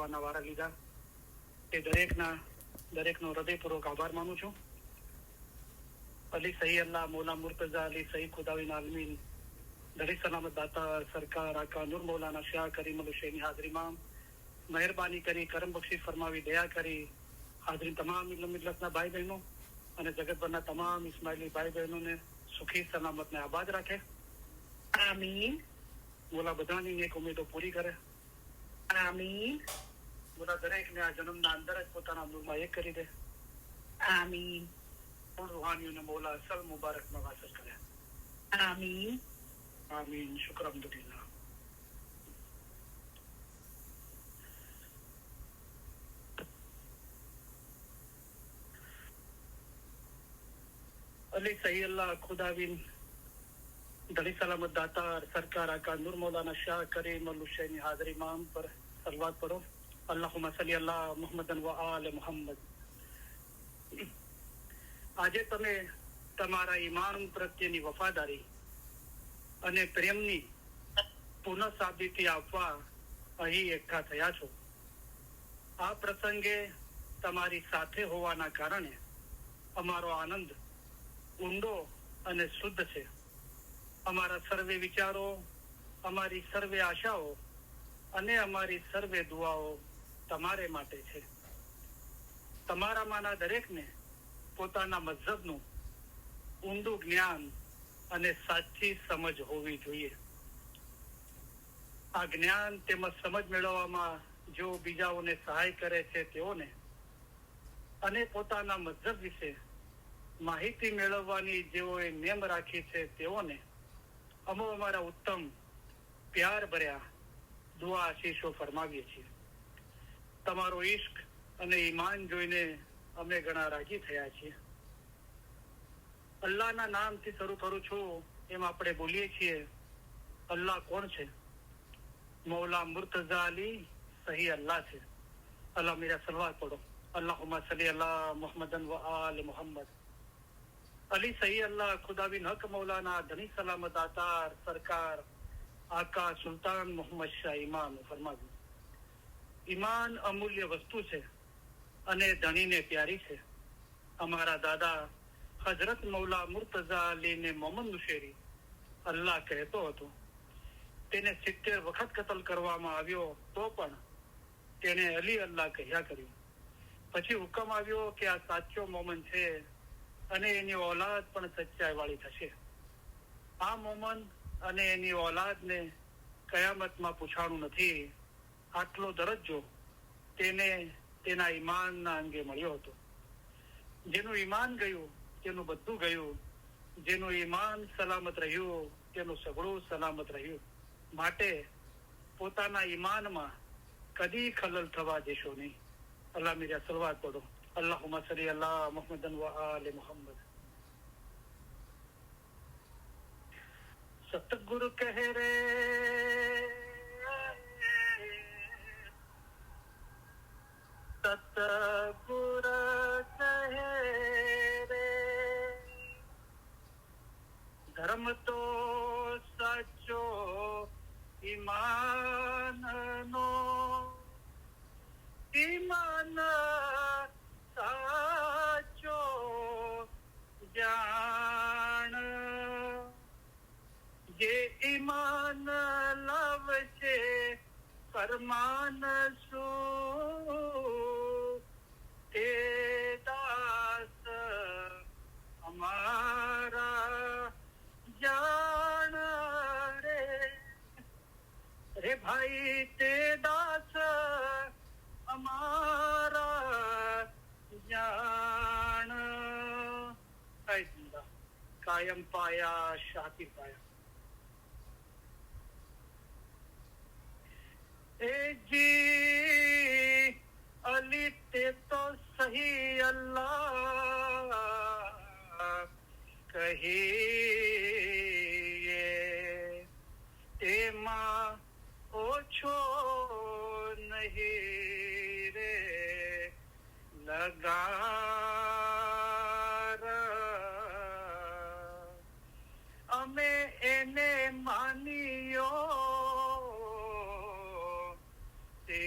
કરવાના વારા લીધા તે દરેકનો હૃદયપૂર્વક આભાર માનું છું. અલી સહી અલ્લાહ મૌલા મુર્તઝા અલી સહી ખુદાવિન આલમીન દરી સલામત દાતા સરકાર આકા નૂર મૌલાના શાહ કરીમ અલ હુસૈની હાજરીમાં મહેરબાની કરી કરમ બક્ષી ફરમાવી દયા કરી હાજરીન તમામ મિલ્લતના ભાઈ બહેનો અને જગતભરના તમામ ઇસ્માઇલી ભાઈ બહેનોને સુખી સલામત ને આબાદ રાખે. આમીન. મોલા બધાની નેક ઉમેદો પૂરી કરે. આમીન. મોલા દરેકને આ જન્મના અંદર જ પોતાના નૂરમાં એક કરી દે. આમીન. રૂહાનીઓને મોલા અસલ મુબારકમાં વાસર કરે. આમીન. આમીન. શુક્ર અલ્હમ્દુલિલ્લાહ. अली सही अल्लाह खुदाविन दली सलामत दाता सरकार आका नूर मौलाना शाह करीम अल हुसैनी हाजिर इमाम पर सलवात पढ़ो. अल्लाहुम्मा सल्ली अला मुहम्मदन व आल मुहम्मद. આજે તમે તમારા ઈમાન પ્રત્યેની વફાદારી અને પ્રેમની પુનઃસાબિતી આપવા અહીં એકઠા થયા છો. આ પ્રસંગે તમારી સાથે હોવાના કારણે અમારો આનંદ ઊંડો અને શુદ્ધ છે. અમારા સર્વે વિચારો, અમારી સર્વે આશાઓ અને અમારી સર્વે દુઆઓ તમારે માટે છે. તમારામાંના દરેકને પોતાના મઝહબનું ઊંડું જ્ઞાન અને સાચી સમજ હોવી જોઈએ. આ જ્ઞાન તેમજ સમજ મેળવવામાં જો બીજાઓને સહાય કરે છે તેઓને અને પોતાના મઝહબ વિશે માહિતી મેળવવાની જેઓએ નેમ રાખી છે તેઓને અમે અમારા ઉત્તમ પ્યાર ભર્યા દુઆ આશીષો ફરમાવીએ છીએ. તમારો ઈશ્ક અને ઈમાન જોઈને અમે ઘણા રાજી થયા છીએ. અલ્લાહના નામથી શરૂ કરું છું એમ આપણે બોલીએ છીએ. અલ્લાહ કોણ છે? મૌલા મુર્તઝા અલી સહી અલ્લાહ છે. અલ્લાહ મેરા સલવાત પઢો. અલ્લાहुम्मा सल्ली अला मुहम्मदन व आल मुहम्मद. अली सही अल्लाह खुदाविन हक मौलाना धनी सलामत दातार सरकार आका सुल्तान मोहम्मद शाह इमाम फरमाવ્યું. ઈમાન અમૂલ્ય વસ્તુ છે અને ધણીને પ્યારી છે. અમારા દાદા હજરત મૌલા મુર્તઝા અલીને મોહમ્મદ નુશેરી અલ્લાહ કહેતો હતો. તેને 70 વખત કતલ કરવામાં આવ્યો તો પણ તેને અલી અલ્લાહ કહ્યા કર્યું. પછી હુકમ આવ્યો કે આ સાચો મોમન છે અને એની ઓલાદ પણ સચ્ચાઈ વાળી થશે. આ મોમન અને એની ઓલાદને કયામતમાં પૂછાણું નથી. આટલો દરજ્જો તેને તેના ઈમાનના અંગે મળ્યો હતો. જેનું ઈમાન ગયું તેનું બધું ગયું. જેનું ઈમાન સલામત રહ્યું તેનું સગળું સલામત રહ્યું. માટે પોતાના ઈમાનમાં કદી ખલલ થવા દેશો નહીં. અલ્લાહ મેરા સલવાત પઢો. અલ્લાहुम्मा सल्ली अला मुहम्मदन व आल मुहम्मद. सतगुरु कह रे सतगुर कहे रे धर्म तो साचो ईमान नो ईमान साचो जान ये ईमान लावचे फरमान सु ते दास हमारा जान रे भाई ते दास हमारा जान. कायम पाया शाति पाया. ए जी अली ते तो सही अल्लाह कहिए ते माँ ओछो नहीं रे लगा અમે એને માન્યો તે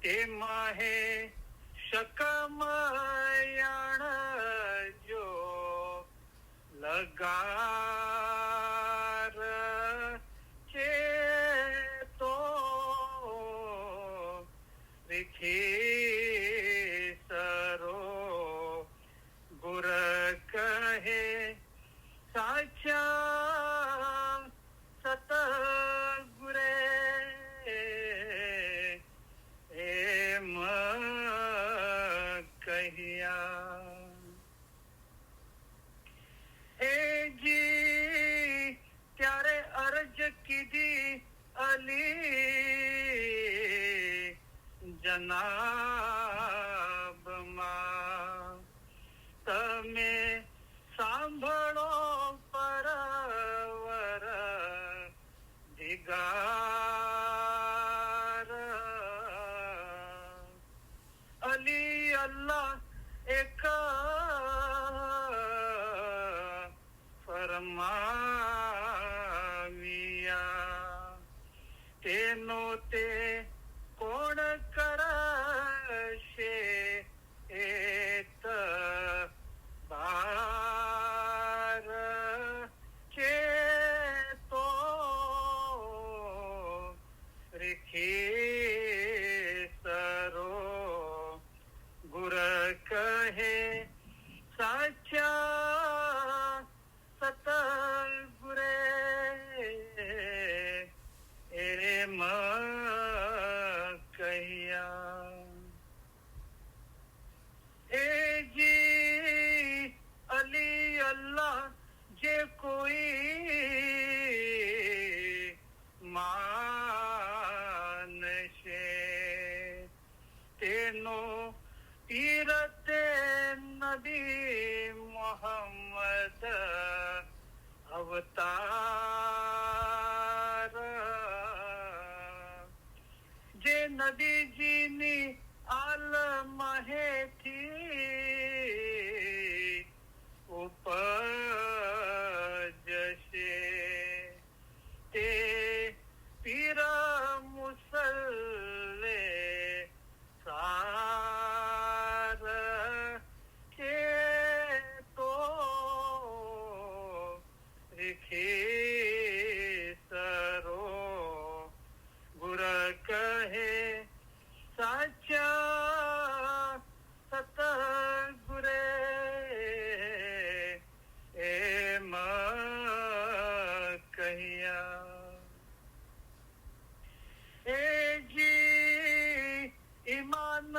તેમાં હે શકમયાણ જો લગાર છે તો વિખી સરો ગુર કહે સાચા સતગુરે એમ કહ્યા એજી ત્યારે અરજ કીધી અલી જનાબમાં તમે સાંભળો પરવર દિગાર અલી અલ્લાહ એક ફરમાવ્યા તેનો તે કોણ કરશે એત બાર છે તો રીખી સરો ગુર કહે સાચા સતગુરે એમ કહ્યા એજી અલી અલ્લાહ જે કોઈ માનશે તેનો તીરતે નબી મોહમ્મદ અવતાર જે નદીજીની આલમહેથી ઉપજશે તે પીર મુસલ્લે સાર કે તો રીખી સરો ગુર કહે સાચા સતગુરે એમ કહ્યા એજી ઈમાન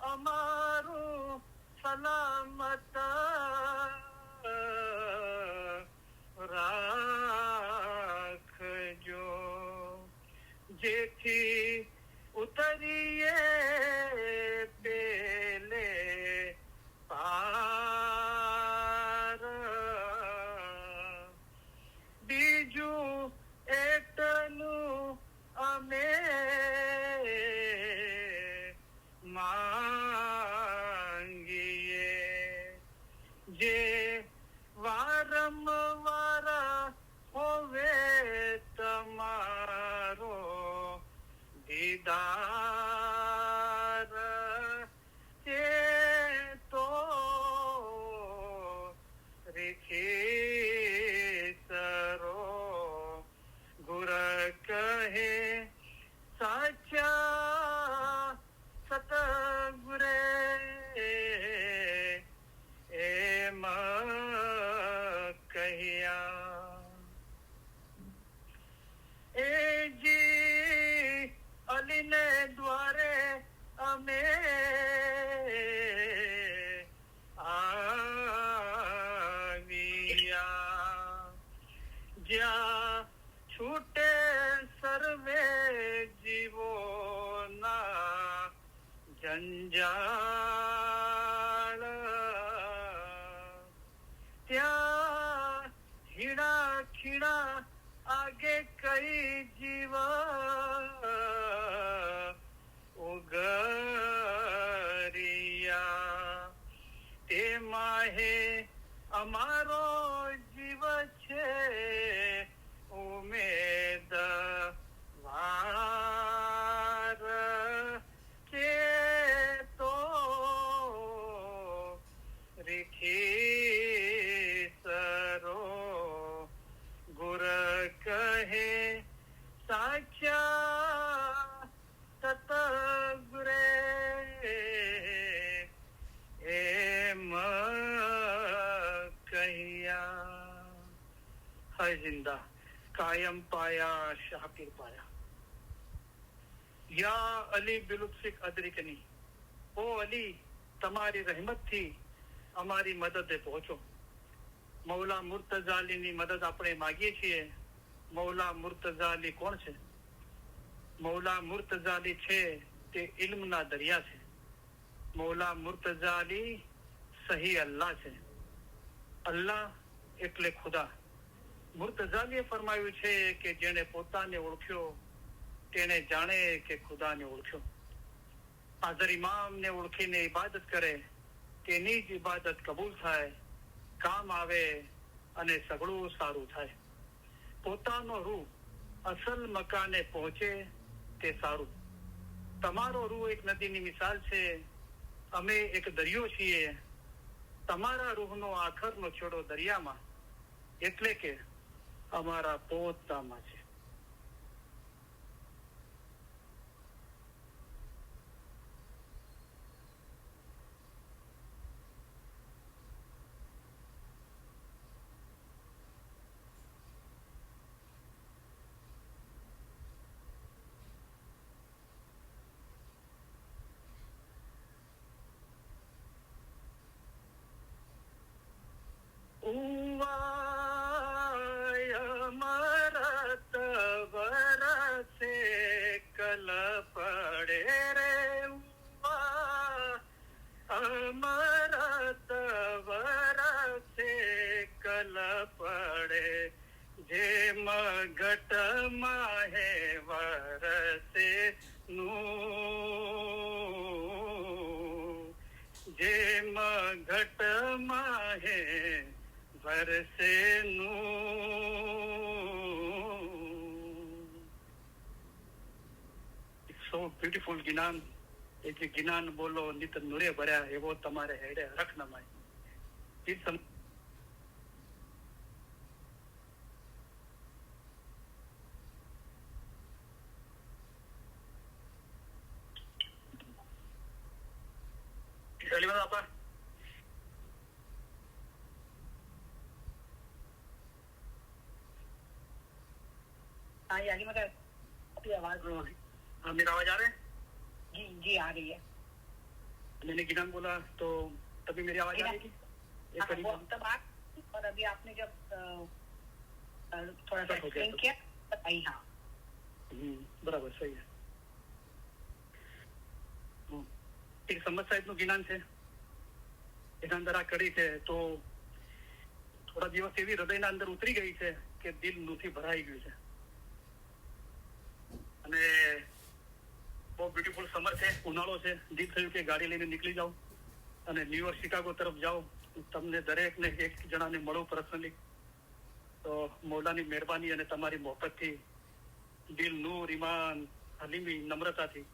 અમારું સલામત રાખજો જેથી ઉતરીએ પેલે પાર બીજું એટલું અમે માંગીએ જે વારંવાર હોવે તમારો દીદાર તે તો રીખી સરો ગુર કહે સાચા સતગુરે એમ કહ્યા એજી અલીને દ્વારે અમે આવ્યા જ્યાં છૂટે સર્વે જીવોના જંજાળ ત્યાં હીણા ખીણા આગે કઈ જીવ ઉગરિયા તેમાં હે અમારો જીવ છે ઉમેદ વાર है जिंदा, कायम पाया शाकिर पाया। या अली बिलुत्फिक अदरिकनी, ओ अली તમારી રહેમતથી અમારી મદદે પહોંચો। મૌલા મુર્તઝા અલીની મદદ આપણે માંગીએ છીએ। મૌલા મુર્તઝા અલી કોણ છે? મૌલા મુર્તઝા અલી છે તે ઇલ્મના દરિયા છે। મૌલા મુર્તઝા અલી સહી અલ્લાહ છે। અલ્લાહ એટલે ખુદા। મુર્તઝા અલીએ ફરમાવ્યું છે કે જેણે પોતાને ઓળખ્યો તેને જાણે કે ખુદાને ઓળખ્યો। હાજર ઇમામને ઓળખીને ઇબાદત કરે તેની જ ઇબાદત કબૂલ થાય, કામ આવે અને સગળું સારું થાય। પોતાનો રૂહ અસલ મકાને પહોંચે તે સારું। તમારો રૂહ એક નદીની મિસાલ છે, અમે એક દરિયો છીએ। તમારા રૂહનો આખરનો છેડો દરિયામાં, એટલે કે અમારા પોતામાં છે। બ્યુટીફુલ જ્ઞાન, એ જે જ્ઞાન બોલો નિત નુરે ભર્યા એવો તમારે હેડે હરખ નમાય। मेरा आवाज आ रहा है? जी जी आ रही है। मैंने गिनान बोला तो तभी मेरी आवाज आ रही थी? तब आप और अभी आपने जब थोड़ा सा एक्सप्लेन किया बताइए। हाँ बराबर सही है। એક સમજ સાહેબનું જ્ઞાન છે, એના અંદર આ કડી છે તો થોડા દિવસ એવી હૃદયના અંદર ઉતરી ગઈ છે કે દિલ નૂથી ભરાઈ ગયું છે। અને બહુ બ્યુટીફુલ સમર છે, ઉનાળો છે। દિલ થયું કે ગાડી લઈને નીકળી જાઓ અને ન્યુયોર્ક શિકાગો તરફ જાઓ। તમને દરેકને એક જણાને મળો પર્સનલી તો મૌલાની મહેરબાની અને તમારી મોહબ્બતથી દિલ નૂર, ઈમાન, હલીમી, નમ્રતાથી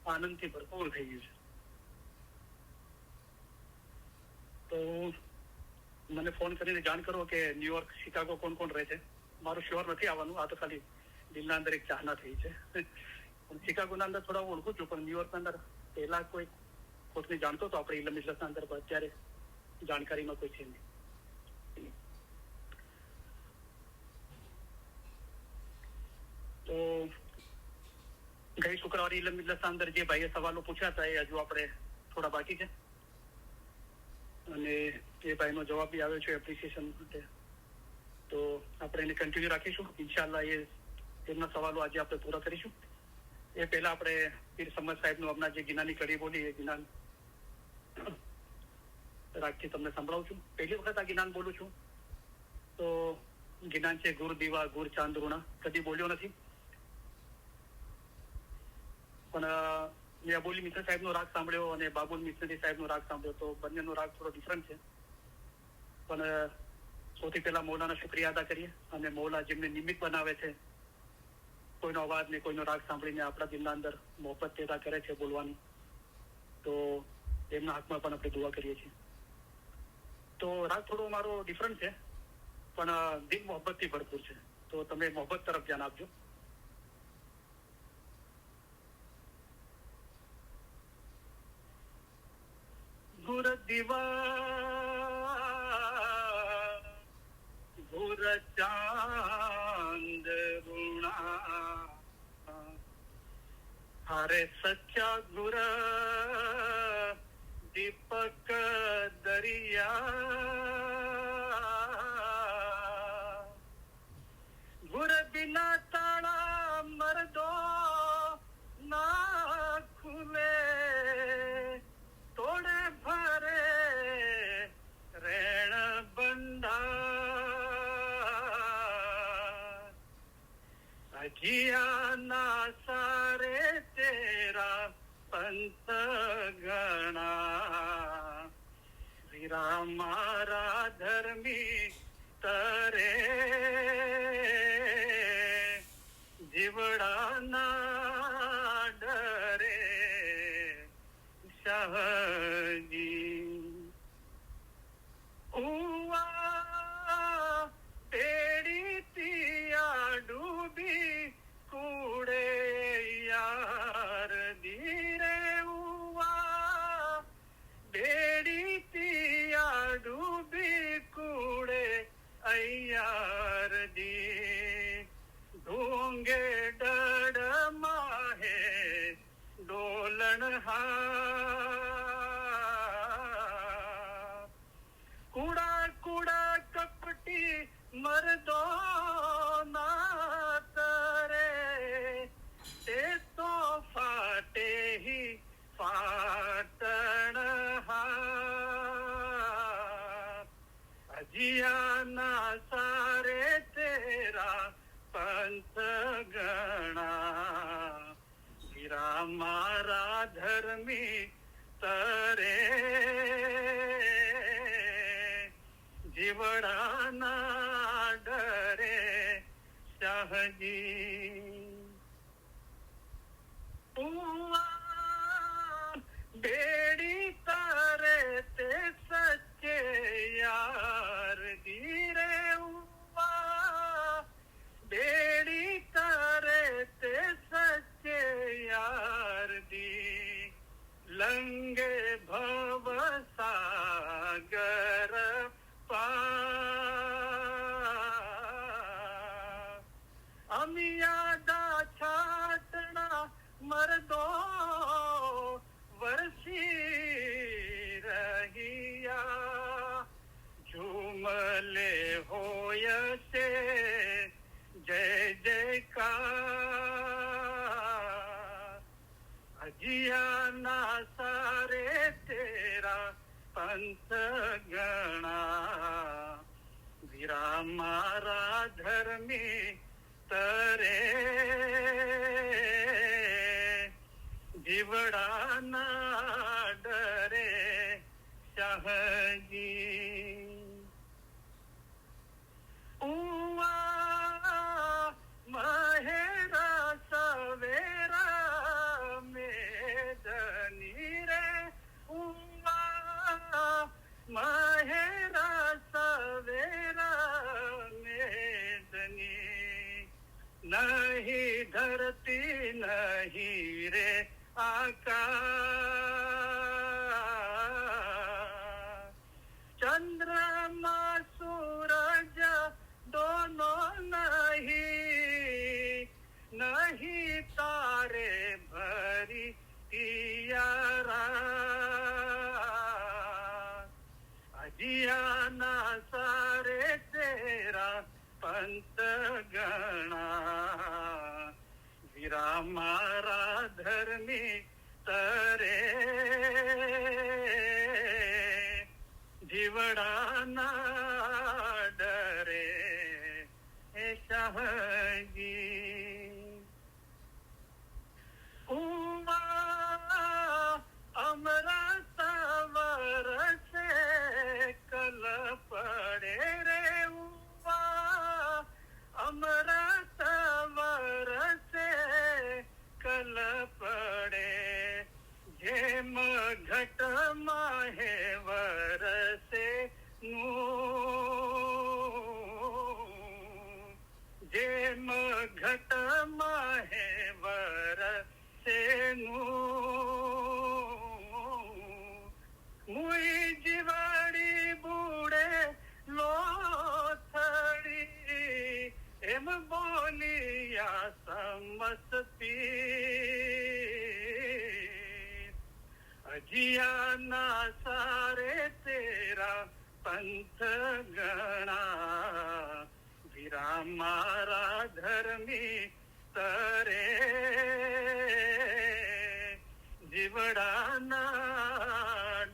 આનંદથી ભરપૂર થઈ ગયું છે। તો મને ફોન કરીને જાણ કરો કે ન્યુયોર્ક શિકાગો કોણ કોણ રહે છે। મારું શ્યોર નથી આવવાનું, આ તો ખાલી દિલના અંદર એક ચાહના થઈ છે। શિકાગોના અંદર થોડા હું ઓળખું છું, પણ ન્યુયોર્કના અંદર પહેલા કોઈ કોઈને જાણતો હતો આપણે ઇલમ ઇજલસના અંદર, પણ અત્યારે જાણકારીમાં કોઈ છે નહીં। તો ગઈ શુક્રવારે ઇલમ ઇજલસના અંદર જે ભાઈએ સવાલો પૂછ્યા હતા એ હજુ આપણે થોડા બાકી છે અને એ ભાઈનો જવાબ બી આવ્યો છે એપ્રિસિએશન માટે। તો આપણે એને કન્ટિન્યુ રાખીશું ઇન્શાલ્લાહ। એમના સવાલો આજે આપણે પૂરા કરીશું। એ પહેલા આપણે પીર સમદ સાહેબનું હમણાં જે ગિનાની કડી બોલી એ ગિનાન રાગથી તમને સંભળાવું છું। પહેલી વખત આ ગિનાન બોલું છું તો ગિનાન છે ગુર દીવા ગુર ચાંદરૂણા। કદી બોલ્યો નથી, પણ મેં અબોલી મિત્ર સાહેબનો રાગ સાંભળ્યો અને બાબુલ મિસ્ત્રી સાહેબનો રાગ સાંભળ્યો તો બંનેનો રાગ થોડો ડિફરન્ટ છે। પણ સૌથી પહેલા મૌલાના શુક્રિયા અદા કરીએ અને મૌલા જેમને નિમિત્ત બનાવે છે કોઈનો અવાજ ને કોઈનો રાગ સાંભળીને આપણા દિલના અંદર મોહબ્બત પેદા કરે છે બોલવાની, તો એમના હાથમાં પણ આપણે દુઆ કરીએ છીએ। તો રાગ થોડો મારો ડિફરન્ટ છે પણ દિલ મોહબ્બતથી ભરપૂર છે, તો તમે મોહબ્બત તરફ ધ્યાન આપજો। गुर दीवा गुर चांद अरे सच्चा गुर दीपक दरिया गुर बिना ताला मर दो ना खुले तोड़े भरे रेण बंदा अजिया ना सारे तेरा पंथ गणा वीरा मारा धर्मी तरे जीवड़ा ना डरे शाहजी हुआ तेरी तिया डूबी कूड़े यार धीरे हुआ बेड़ी तिया डूबी कूड़े अयार दी ढूंगे डड माहे डोलन हा कूड़ा कूड़ा कपटी मर्दो ना तरे ते तो फाटे ही फाटन हा अजिया ना सारे तेरा पंथ गणा वीरा मारा धर्मी तरे जीवड़ा ना डरे शाहजी हुआ बेड़ी तारे ते सच्चे यार धीरे हुआ बेड़ी तारे ते सच्चे यार दी लंगे भव सागर अमियादा छाटना मर्दो वर्षी रहिया झूमले होय से जय जयकार अजिया ना सारे तेरा पंथ गणा वीरा मारा धर्मी तरे जीवड़ा ना डरे शाहजी उवा महेरा सवेरा मेदनी रे उवा महेरा सवेरा मेदनी नहीं धरती नहीं रे आकाश चंद्रमा सूरज दोनों नहीं नहीं तारे भरी तियारा अजिया ना सारे तेरा पंथ गणा वीरा मारा धर्मी तरे जीवड़ा ना डरे शाहजी उमा अमृत वरसे कल पड़े रे उमा अमृत वरसे कल पड़े जेम घट माहे वरसे नू जेम घट माहे वरसे नू मुई जीवाड़ी बूढ़े लोथड़ी एम बोलिया समस्ती અજિયાના સારે તેરા પંથ ગણા, વિરામ મારા ધર્મી તરે, જીવડાના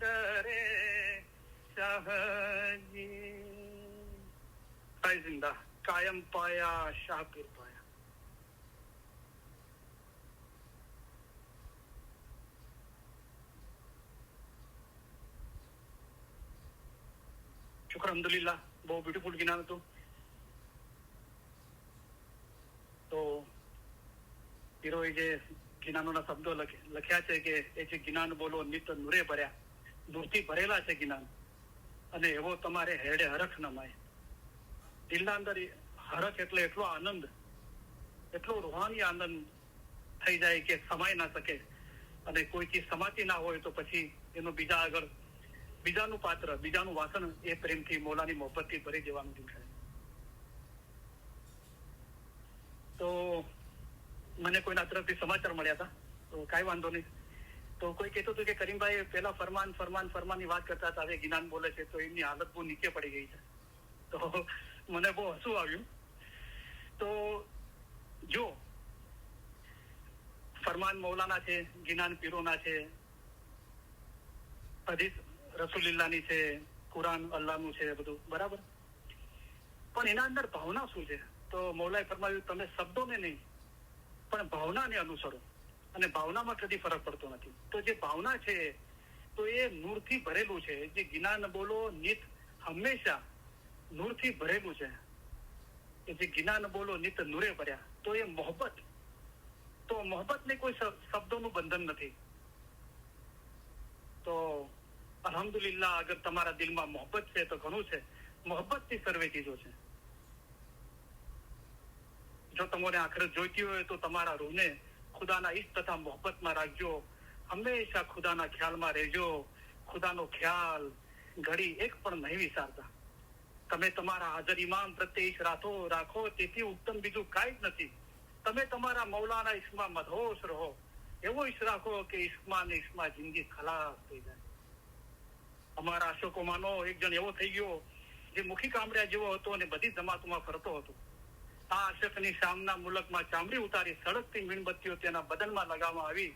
ડરે શાહજી. જિંદા કાયમ પાયા શાહપુર પાયા. શુક્ર અલ્હમ્દુલિલ્લાહ. બહુ બ્યુટીફુલ જ્ઞાન હતું. તો હીરોએ જે જ્ઞાનોના શબ્દો લખ્યા છે કે એ જે જ્ઞાન બોલો નિત નૂરે ભર્યા, નૂરથી ભરેલા છે જ્ઞાન, અને એવો તમારે હેડે હરખ ન માય. દિલના અંદર હરખ એટલે એટલો આનંદ, એટલો રૂહાની આનંદ થઈ જાય કે સમાય ના શકે, અને કોઈ ચીજ સમાતી ના હોય તો પછી એનો બીજા આગળ બીજાનું પાત્ર, બીજાનું વાસણ એ પ્રેમથી મોલાની મોહબ્બતથી ભરી દેવાનું દિલ થાય. તો મને કોઈના તરફથી સમાચાર મળ્યા હતા, તો કાંઈ વાંધો નહીં. તો કોઈ કહેતું હતું કે કરીમભાઈ પેલા ફરમાનની વાત કરતા હતા, હવે જ્ઞાન બોલે છે, તો એમની હાલત બહુ નીચે પડી ગઈ છે. તો મને બહુ હસવું આવ્યું. તો જો ફરમાન મૌલાના છે, જ્ઞાન પીરોના છે, હદીસ રસુલિલ્લાહની છે, કુરાન અલ્લાહનું છે, બધું બરાબર, પણ એના અંદર ભાવના શું છે? તો મૌલાએ ફરમાવ્યું તમે શબ્દોને નહીં પણ ભાવનાને અનુસરો, અને ભાવનામાં કદી ફરક પડતો નથી. તો જે ભાવના છે તો એ નૂરથી ભરેલું છે. જે જ્ઞાન બોલો નિત હંમેશા નૂરથી ભરેલું છે. એ જે જ્ઞાન બોલો નિત નૂરે ભર્યા, તો એ મોહબ્બત, તો મોહબ્બતને કોઈ શબ્દોનું બંધન નથી. તો અલ્હમ્દુલિલ્લાહ, અગર તમારા દિલમાં મોહબ્બત છે તો ઘણું છે. મોહબ્બતથી સર્વે ચીજો છે. જો તમારે આખરત જોઈતી હોય તો તમારા રૂહને ખુદાના ઈશ્ક તથા મોહબ્બતમાં રાખજો. હંમેશા ખુદાના ખ્યાલમાં રહેજો. ખુદાનો ખ્યાલ ઘડી એક પણ નહીં વિચારતા. તમે તમારા હાજર ઇમામ પ્રત્યે ઈશ્ક રાખો, તેથી ઉત્તમ બીજું કાંઈ જ નથી. તમે તમારા મૌલાના ઈશ્કમાં મદહોશ રહો. એવો ઈશ્ક રાખો કે ઈશ્કમાં ને ઈશ્કમાં જિંદગી ખલાસ થઈ જાય. અમારા અશોકોમાંનો એક જણ એવો થઈ ગયો જે મુખી કામડિયા જેવો હતો અને બધી જમાતોમાં ફરતો હતો. આ આશકની શામના મુલકમાં ચામડી ઉતારી સળગતી મીણબત્તીઓ તેના બદનમાં લગાવવામાં આવી,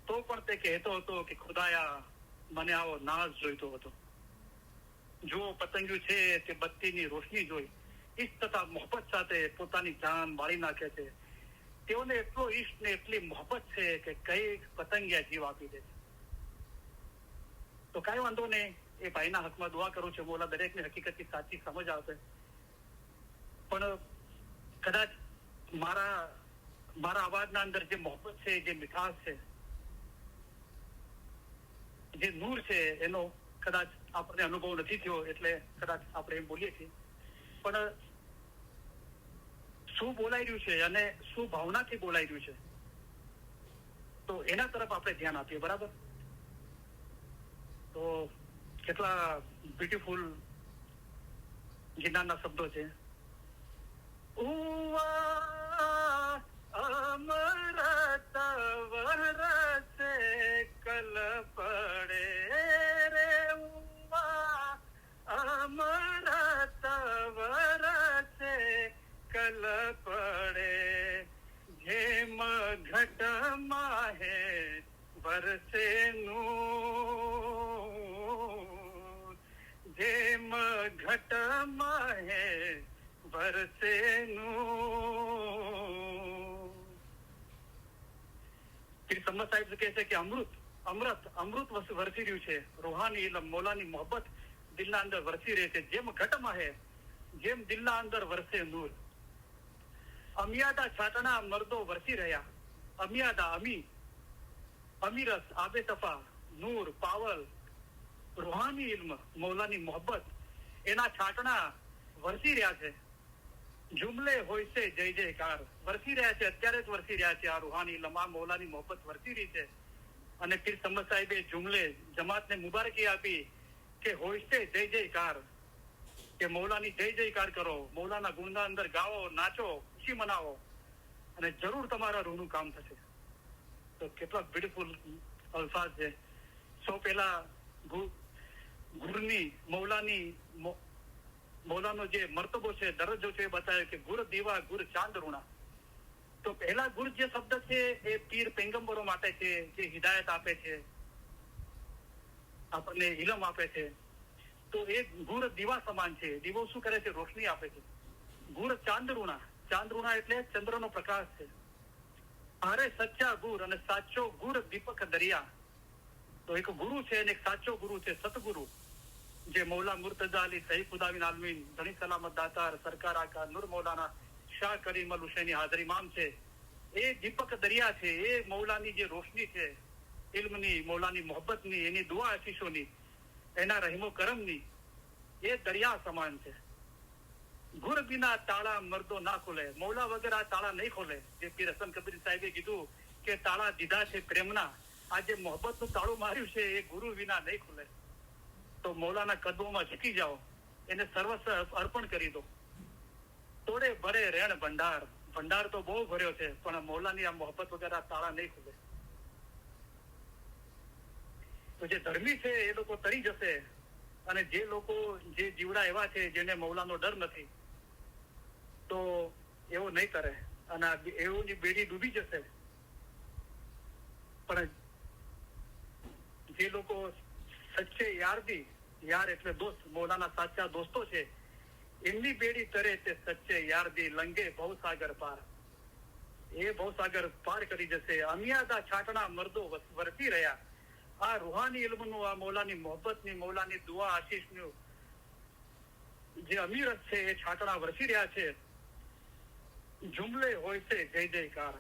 તો પણ તે કહેતો હતો કે ખુદાયા, મને આવો નાઝ જોઈતો હતો. જો પતંગિયું છે તે બત્તીની રોશની જોઈ ઈશ્ક તથા મોહબ્બત સાથે પોતાની જાન બાળી નાખે છે. તેઓને એટલો ઈશ્ક ને એટલી મોહબ્બત છે કે કઈ પતંગિયા જીવ આપી દે છે. તો કઈ વાંધો નહીં, એ ભાઈના હકમાં દુઆ કરું છું, મોલા દરેકને હકીકતની સાચી સમજ આવશે. પણ કદાચ મારા અવાજના અંદર જે મોહબ્બત છે, જે મીઠાશ છે, જે નૂર છે, એનો કદાચ આપણને અનુભવ નથી થયો, એટલે કદાચ આપણે એમ બોલીએ છીએ. પણ શું બોલાઈ રહ્યું છે અને શું ભાવનાથી બોલાઈ રહ્યું છે, તો એના તરફ આપણે ધ્યાન આપીએ. બરાબર? તો કેટલા બ્યુટીફુલ ગિરનારના શબ્દો છે. અમૃત વરસે કલ પડે રે, અમૃત વરસે કલ પડે, જેમ ઘટ માહે વરસે નૂર, જેમ ઘટ માહે વરસે નૂર. પીર સમદ સાહેબ કહે છે કે અમૃત વરસી રહ્યું છે. રૂહાની ઇલમ, મોલાની મોહબ્બત દિલના અંદર વરસી રહે છે. જેમ ઘટમાં હે, જેમ દિલના અંદર વરસે નૂર. અમિયાદા છાટણા મર્દો વરસી રહ્યા. અમિયાદા, અમીરસ, આબે તફા, નૂર, પાવલ, રૂહાની ઇલ્મ, મૌલાની મોહબ્બત, એના છાટણા વરસી રહ્યા છે. જુમલે હોય છે જય જયકાર, વરસી રહ્યા છે, અત્યારે જ વરસી રહ્યા છે. આ રૂહાની ઇલ્મ, આ મૌલાની મોહબ્બત વરસી રહી છે. અને પીર સમદ સાહેબે જુમલે જમાતને મુબારકી આપી કે હોય છે જય જયકાર, કે મૌલાની જય જયકાર કરો, મૌલાના ગુણના અંદર ગાઓ, નાચો, ખુશી મનાવો, અને જરૂર તમારા રૂહનું કામ થશે. તો કેટલા બ્યુટીફુલ અલ્ફાઝ છે. સૌ પહેલા ગુરની મૌલાનો જે મર્તબો છે, દરજ્જો છે, એ બતાવ્યો કે ગુર દીવા ગુર ચાંદ રૂણા. તો પહેલા ગુર જે શબ્દ છે એ પીર પૈગંબરો માટે છે, જે હિદાયત આપે છે, આપણને ઇલમ આપે છે. તો એ ગુર દીવા સમાન છે. દીવો શું કરે છે? રોશની આપે છે. ગુર ચાંદરૂણા, ચાંદરૂણા એટલે ચંદ્રનો પ્રકાશ છે. અરે સચ્ચા ગુર અને સાચો ગુર દીપક દરિયા. તો એક ગુરુ છે અને એક સાચો ગુરુ છે, સતગુરુ, જે મૌલા મુર્તઝા અલી સહી ખુદાવિન આલમીન ધણી સલામત દાતાર સરકાર આકા નૂર મૌલાના શાહ કરીમ અલ હુસૈની હાજર ઇમામ છે. એ દીપક દરિયા છે. એ મૌલાની જે રોશની છે, ઇલ્મની, મૌલાની મોહબ્બતની, એની દુઆ આશીષોની, એના રહીમો કરમની, એ દરિયા સમાન છે. ગુર બિના તાળા મર્દો ના ખોલે. મૌલા વગર આ તાળા નહીં ખોલે. જે પીર હસન કબીર સાહેબે કીધું કે તાળા દીધા છે પ્રેમના, આ જે મોહબ્બતનું તાળું માર્યું છે એ ગુરુ વિના નહીં ખુલે. તો મૌલાના કદમોમાં ઝૂકી જાઓ, એને સર્વસ્વ અર્પણ કરી દો. તોડે ભરે રેણ ભંડાર. ભંડાર તો બહુ ભર્યો છે, પણ મૌલાની આ મોહબ્બત વગર આ તાળા નહીં ખુલે. તો જે ધર્મી છે એ લોકો તરી જશે, અને જે લોકો, જે જીવડા એવા છે જેને મૌલાનો ડર નથી, તો એવો નહીં કરે, અને એવોની બેડી ડૂબી જશે. પણ જે લોકો સચ્ચે યારદી, યાર એટલે દોસ્ત, મૌલાના સાચા દોસ્તો છે, એમની બેડી તરે તે સચ્ચે યારદી લંગે ભવસાગર પાર. એ ભવસાગર પાર કરી જશે. અમિયાદા છાટણા મર્દો વરસી રહ્યા. આ રૂહાની ઇલ્મનું, આ મૌલાની મોહબ્બતની, મૌલાની દુઆ આશીષનું જે અમીરત છે એ છાટણા વરસી રહ્યા છે. જુમલે હોય છે જય જયકાર.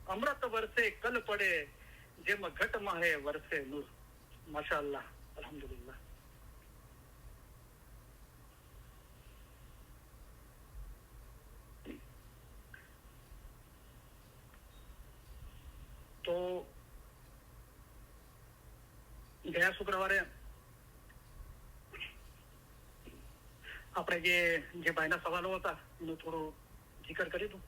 અમૃત વરસે કલ પડે, જેમ ઘટમાં હે વરસે નૂર. માશાઅલ્લાહ, અલ્હમ્દુલિલ્લાહ. તો ગયા શુક્રવારે આપણે જે ભાઈના સવાલો હતા એનું થોડું જિકર કર્યું હતું.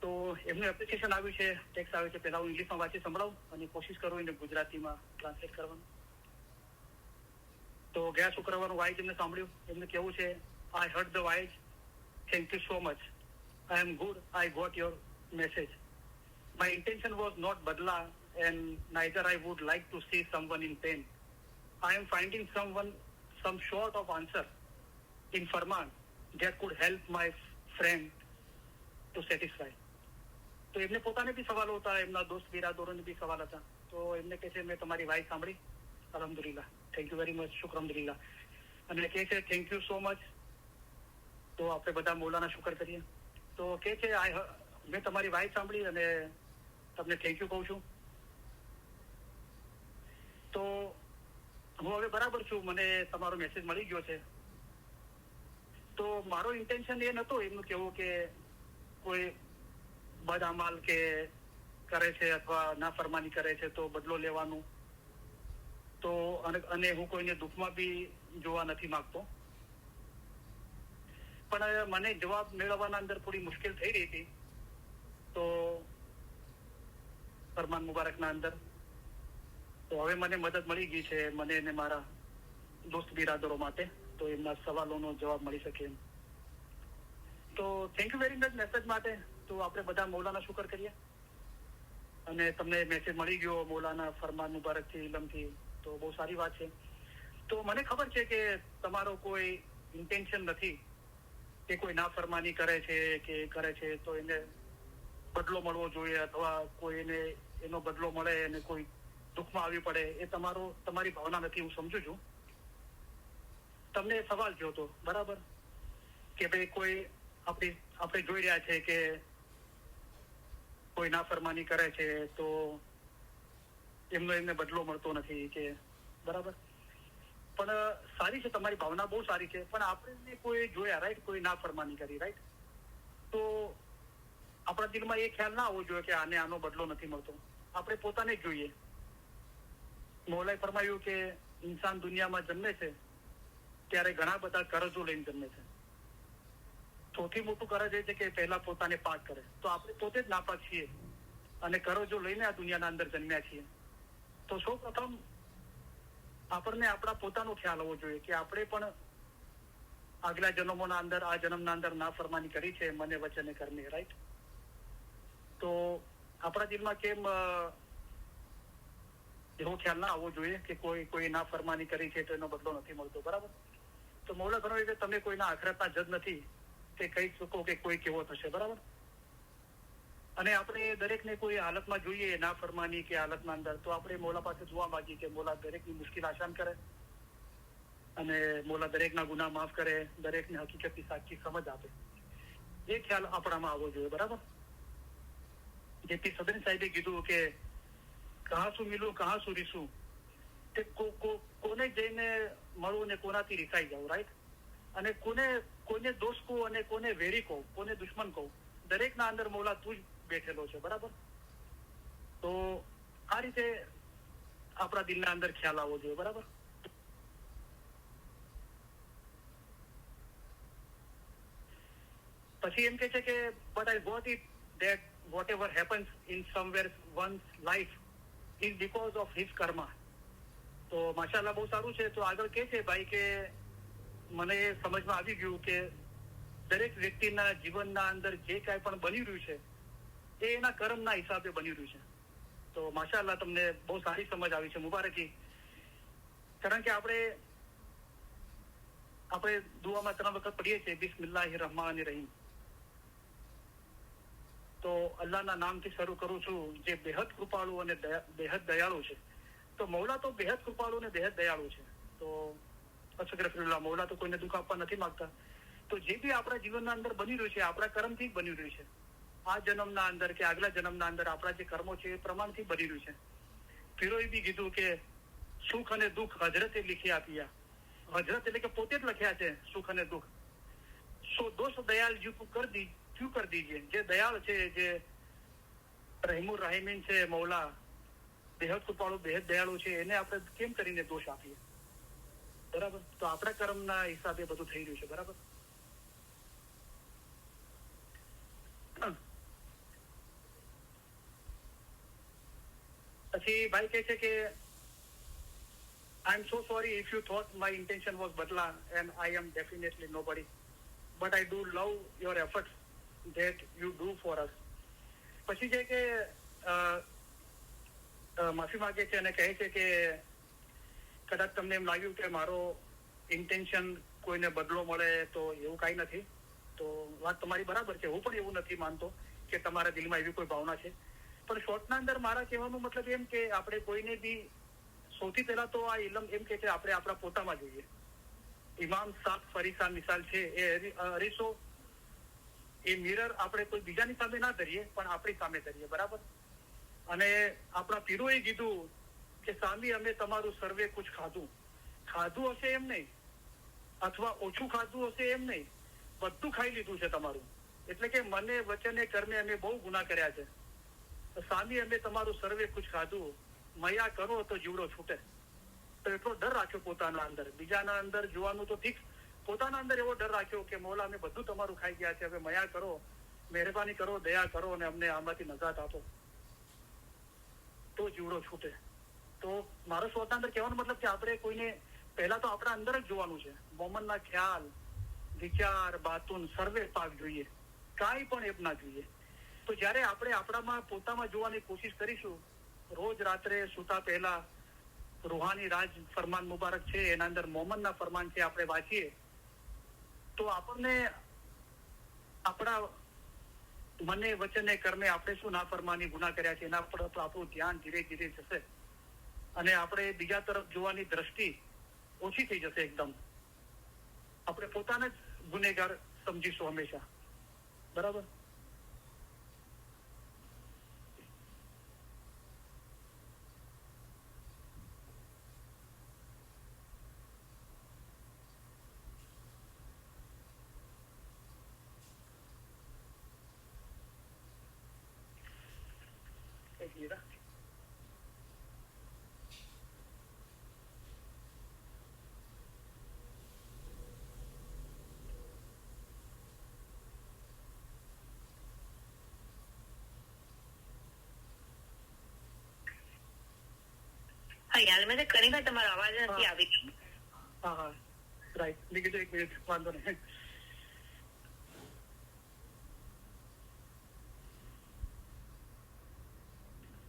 તો એમનું એપ્લિકેશન આવ્યું છે, ટેક્સ આવ્યું છે. પહેલા હું ઇંગ્લિશમાં વાંચી સંભળાવું અને કોશિશ કરું એને ગુજરાતીમાં ટ્રાન્સલેટ કરવાનું. તો ગયા શુક્રવારનું વાઇઝ એમને સાંભળ્યું. એમને કેવું છે, I heard the wise, thank you so much, I am good, I got your message. My intention was not Badla, and neither I would like to see someone in pain. I am finding some sort of answer in Farman that could help my friend to satisfy. તો એમને પોતાને બી સવાલો હતા, એમના દોસ્ત બિરાદરોને બી સવાલ હતા. તો એમને કહે છે, મેં તમારી વાઇસ સાંભળી, અલ્હમ્દુલિલ્લાહ, થેન્ક યુ વેરી મચ, શુક્ર અલ્હમ્દુલિલ્લાહ. અને કહે છે થેન્ક યુ સો મચ. તો આપણે બધા મૌલાના શુકર કરીએ. તો કહે છે મેં તમારી વાઇસ સાંભળી અને તમને થેન્ક યુ કહું છું. તો હું હવે બરાબર છું, મને તમારો મેસેજ મળી ગયો છે. તો મારો ઇન્ટેન્શન એ નતો એમનું કેવું કે કોઈ બદઅમાલ કે કરે છે અથવા નાફરમાની કરે છે તો બદલો લેવાનું. તો અને હું કોઈને દુઃખમાં બી જોવા નથી માંગતો. પણ મને જવાબ મેળવવાના અંદર થોડી મુશ્કેલ થઈ રહી હતી. તો ફરમાન મુબારકના અંદર તો હવે મને મદદ મળી ગઈ છે, મને અને મારા દોસ્ત બિરાદરો માટે. તો એમના સવાલોનો જવાબ મળી શકે એમ. તો thank you very much message માટે. તો આપણે બધા મૌલાના શુકર કરીએ. અને તમને મેસેજ મળી ગયો મૌલાના ફરમાન મુબારકથી, ઇલમથી, તો બહુ સારી વાત છે. તો મને ખબર છે કે તમારો કોઈ ઇન્ટેન્શન નથી કે કોઈ નાફરમાની કરે છે કે કરે છે તો એને બદલો મળવો જોઈએ, અથવા કોઈ એને એનો બદલો મળે અને કોઈ દુઃખમાં આવી પડે, એ તમારી ભાવના નથી, હું સમજુ છું. તમને સવાલ થયો હતો બરાબર કે ભાઈ કોઈ આપણે જોઈ રહ્યા છે કે કોઈ નાફરમાની કરે છે તો એમને બદલો મળતો નથી કે બરાબર. પણ સારી છે તમારી ભાવના, બહુ સારી છે. પણ આપણે કોઈ જોયા, રાઈટ, કોઈ નાફરમાની કરી, રાઈટ, તો આપણા દિલમાં એ ખ્યાલ ના આવવો જોઈએ કે આનો બદલો નથી મળતો. આપણે પોતાને જ જોઈએ. મૌલાએ ફરમાયું કે ઇન્સાન દુનિયામાં જન્મે છે ત્યારે ઘણા બધા કરજો લઈને જન્મે છે. સૌથી મોટું કરજ એ છે કે પહેલા પોતાને પાક કરે. તો આપણે પોતે જ નાપાક છીએ અને કરજો લઈને આ દુનિયાના અંદર જન્મ્યા છીએ. તો સૌ પ્રથમ આપણને આપણા પોતાનો ખ્યાલ હોવો જોઈએ કે આપણે પણ આગલા જન્મોના અંદર આ જન્મના અંદર નાફરમાની કરી છે મને વચને કર્મે, રાઈટ? તો આપણા દિલમાં કેમ એવો ખ્યાલ ના આવવો જોઈએ કે કોઈ નાફરમાની કરી છે તો એનો બદલો નથી મળતો, બરાબર? તો મૌલા ફરમાવે કે તમે કોઈના આખરાતના જજ નથી તે કહી શકો કે કોઈ કેવો થશે, બરાબર? અને આપણે દરેકને કોઈ હાલતમાં જોઈએ નાફરમાની કે હાલતના અંદર, તો આપણે મોલા પાસે દુઆ માંગીએ કે મોલા દરેકની મુશ્કેલ આસાન કરે અને મોલા દરેકના ગુનાહ માફ કરે, દરેકને હકીકતની સાચી સમજ આપે. એ ખ્યાલ આપણામાં આવવો જોઈએ, બરાબર? જેથી સદન સાહેબે કીધું કે કહા શું મિલું કહા શું રીસું, તે કોને જઈને મળવું ને કોનાથી રીસાઈ જાવ, રાઈટ? અને કોને દોષ કહું અને કોને વેરી કહું, કોને દુશ્મન કહું, દરેકના અંદર મોલા તું જ બેઠેલો છે, બરાબર? તો આ રીતે આપણા દિલના અંદર ખ્યાલ આવવો જોઈએ, બરાબર? પછી એમ કે છે કે but I got it that whatever happens in somewhere one's life is because of his karma. તો માશાઅલ્લાહ બહુ સારું છે. તો આગળ કે છે ભાઈ કે મને સમજમાં આવી ગયું કે દરેક વ્યક્તિના જીવનના અંદર જે કાંઈ પણ બની રહ્યું છે એ એના કર્મના હિસાબે બની રહ્યું છે. તો માશાઅલ્લાહ તમને બહુ સારી સમજ આવી છે, મુબારકી. કારણ કે આપણે દુઆમાં 3 વખત પઢીએ છીએ બિસ્મિલ્લાહિર રહમાનિર રહીમ. તો અલ્લાહના નામથી શરૂ કરું છું જે બેહદ કૃપાળુ અને બેહદ દયાળુ છે. તો મૌલા તો બેહદ કૃપાળુ અને બેહદ દયાળુ છે. તો અસગરફિરુલ્લાહ, મૌલા તો કોઈને દુઃખ આપવા નથી માંગતા. તો જે બી આપણા જીવનના અંદર બની રહ્યું છે આપણા કર્મથી જ બની રહ્યું છે. આ જન્મના અંદર કે આગલા જન્મના અંદર આપણા જે કર્મો છે એ પ્રમાણથી બની રહ્યું છે. ફિરોએ બી કીધું કે સુખ અને દુઃખ હજરતે લીખી આપ્યા. હજરત એટલે કે પોતે જ લખ્યા છે સુખ અને દુઃખ. સો દોષ દયાલ ક્યુ કર દીજીએ. જે દયાળ છે, જે રહીમુર રાહીમીન છે, મૌલા બેહદ કૃપાળુ બેહદ દયાળુ છે, એને આપણે કેમ કરીને દોષ આપીએ, બરાબર? તો આપણા કર્મના હિસાબે બધું થઈ રહ્યું છે, બરાબર? પછી ભાઈ કહે છે કે I am so sorry if you thought my intention was badla, and I am definitely nobody, but I do love your efforts that you do for us. પછી છે કે માફી માંગે છે અને કહે છે કે કદાચ તમને એમ લાગ્યું કે મારો ઇન્ટેન્શન કોઈને બદલો મળે, તો એવું કાંઈ નથી. તો વાત તમારી બરાબર છે. હું પણ એવું નથી માનતો કે તમારા દિલમાં એવી કોઈ ભાવના છે. પણ શોર્ટના અંદર મારા કહેવાનો મતલબ એમ કે આપણે કોઈને બી સૌથી પહેલા તો આ ઇલમ એમ કે આપણે આપણા પોતામાં જોઈએ. ઇમામ સાત ફરીસા મિસાલ છે એ અરીસો, એ મિરર આપણે કોઈ બીજાની સામે ના ધરીએ પણ આપણી સામે ધરીએ, બરાબર? અને આપણા પીરોએ કીધું કે સ્વામી અમે તમારું સર્વે કુછ ખાધું હશે એમ નહીં, અથવા ઓછું ખાધું હશે એમ નહીં, બધું ખાઈ લીધું છે તમારું. એટલે કે મને વચને કર્મે અમે બહુ ગુનાહ કર્યા છે. સ્વામી અમે તમારું સર્વે કુછ ખાધું, મયા કરો તો જીવડો છૂટે. તો એટલો ડર રાખ્યો પોતાના અંદર. બીજાના અંદર જોવાનું તો ઠીક, પોતાના અંદર એવો ડર રાખ્યો કે મૌલા અમે બધું તમારું ખાઈ ગયા છે, હવે મયા કરો, મહેરબાની કરો, દયા કરો અને અમને આમાંથી નજાત આપો તો જીવડો છૂટે. તો મારો સ્વતના અંદર કહેવાનો મતલબ કે આપણે કોઈને પહેલા તો આપણા અંદર જ જોવાનું છે. મોમનના ખ્યાલ, વિચાર, બાતુન સર્વે પાક જોઈએ, કાંઈ પણ એપ ના જોઈએ. તો જયારે આપણે આપણામાં પોતામાં જોવાની કોશિશ કરીશું, રોજ રાત્રે સુતા પહેલા રૂહાની રાજ ફરમાન મુબારક છે એના અંદર મોમનના ફરમાન છે આપણે વાંચીએ, તો આપણને આપણા મને વચને કર્મે આપણે શું નાફરમાની ગુનાહ કર્યા છે એના પર આપણું ધ્યાન ધીરે ધીરે જશે અને આપણે બીજા તરફ જોવાની દ્રષ્ટિ ઓછી થઈ જશે. એકદમ આપણે પોતાને જ ગુનેગાર સમજીશું હંમેશા, બરાબર? હીરા હા યાર મેં કરી ભાઈ તમારો અવાજ નથી આવી રહ્યો. હા રાઈટ. મેં કીધું એક મિનિટ, વાંધો નહીં.